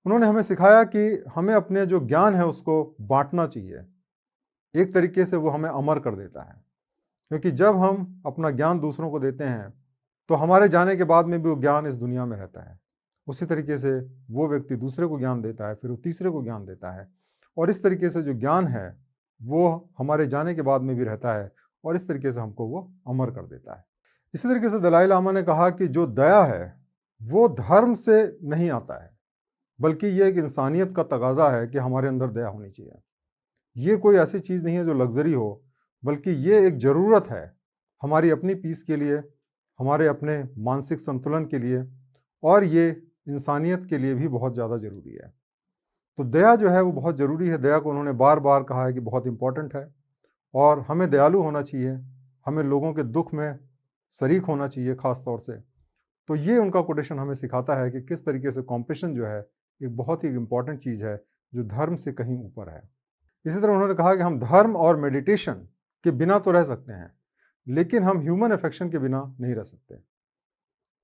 उन्होंने हमें सिखाया कि हमें अपने जो ज्ञान है उसको बांटना चाहिए। एक तरीके से वो हमें अमर कर देता है, क्योंकि जब हम अपना ज्ञान दूसरों को देते हैं तो हमारे जाने के बाद में भी वो ज्ञान इस दुनिया में रहता है। उसी तरीके से वो व्यक्ति दूसरे को ज्ञान देता है, फिर वो तीसरे को ज्ञान देता है, और इस तरीके से जो ज्ञान है वो हमारे जाने के बाद में भी रहता है, और इस तरीके से हमको वो अमर कर देता है। इसी तरीके से दलाई लामा ने कहा कि जो दया है वो धर्म से नहीं आता है, बल्कि ये एक इंसानियत का तकाजा है कि हमारे अंदर दया होनी चाहिए। ये कोई ऐसी चीज़ नहीं है जो लग्जरी हो, बल्कि ये एक ज़रूरत है हमारी अपनी पीस के लिए, हमारे अपने मानसिक संतुलन के लिए, और ये इंसानियत के लिए भी बहुत ज़्यादा ज़रूरी है। तो दया जो है वो बहुत ज़रूरी है। दया को उन्होंने बार बार कहा है कि बहुत इम्पॉर्टेंट है, और हमें दयालु होना चाहिए, हमें लोगों के दुख में शरीक होना चाहिए ख़ास तौर से। तो ये उनका कोटेशन हमें सिखाता है कि किस तरीके से कॉम्पैशन जो है एक बहुत ही इम्पॉर्टेंट चीज़ है जो धर्म से कहीं ऊपर है। इसी तरह उन्होंने कहा कि हम धर्म और मेडिटेशन के बिना तो रह सकते हैं, लेकिन हम ह्यूमन अफेक्शन के बिना नहीं रह सकते।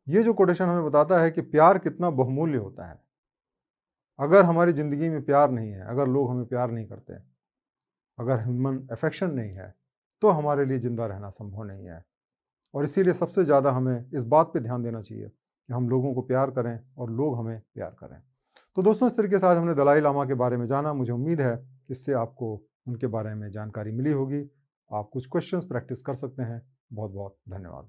ये जो कोटेशन हमें बताता है कि प्यार कितना बहुमूल्य होता है। अगर हमारी ज़िंदगी में प्यार नहीं है, अगर लोग हमें प्यार नहीं करते, अगर ह्यूमन अफेक्शन नहीं है, तो हमारे लिए ज़िंदा रहना संभव नहीं है। और इसीलिए सबसे ज़्यादा हमें इस बात पे ध्यान देना चाहिए कि हम लोगों को प्यार करें और लोग हमें प्यार करें। तो दोस्तों, इस तरीके से आज हमने दलाई लामा के बारे में जाना। मुझे उम्मीद है कि इससे आपको उनके बारे में जानकारी मिली होगी। आप कुछ क्वेश्चंस प्रैक्टिस कर सकते हैं। बहुत बहुत धन्यवाद।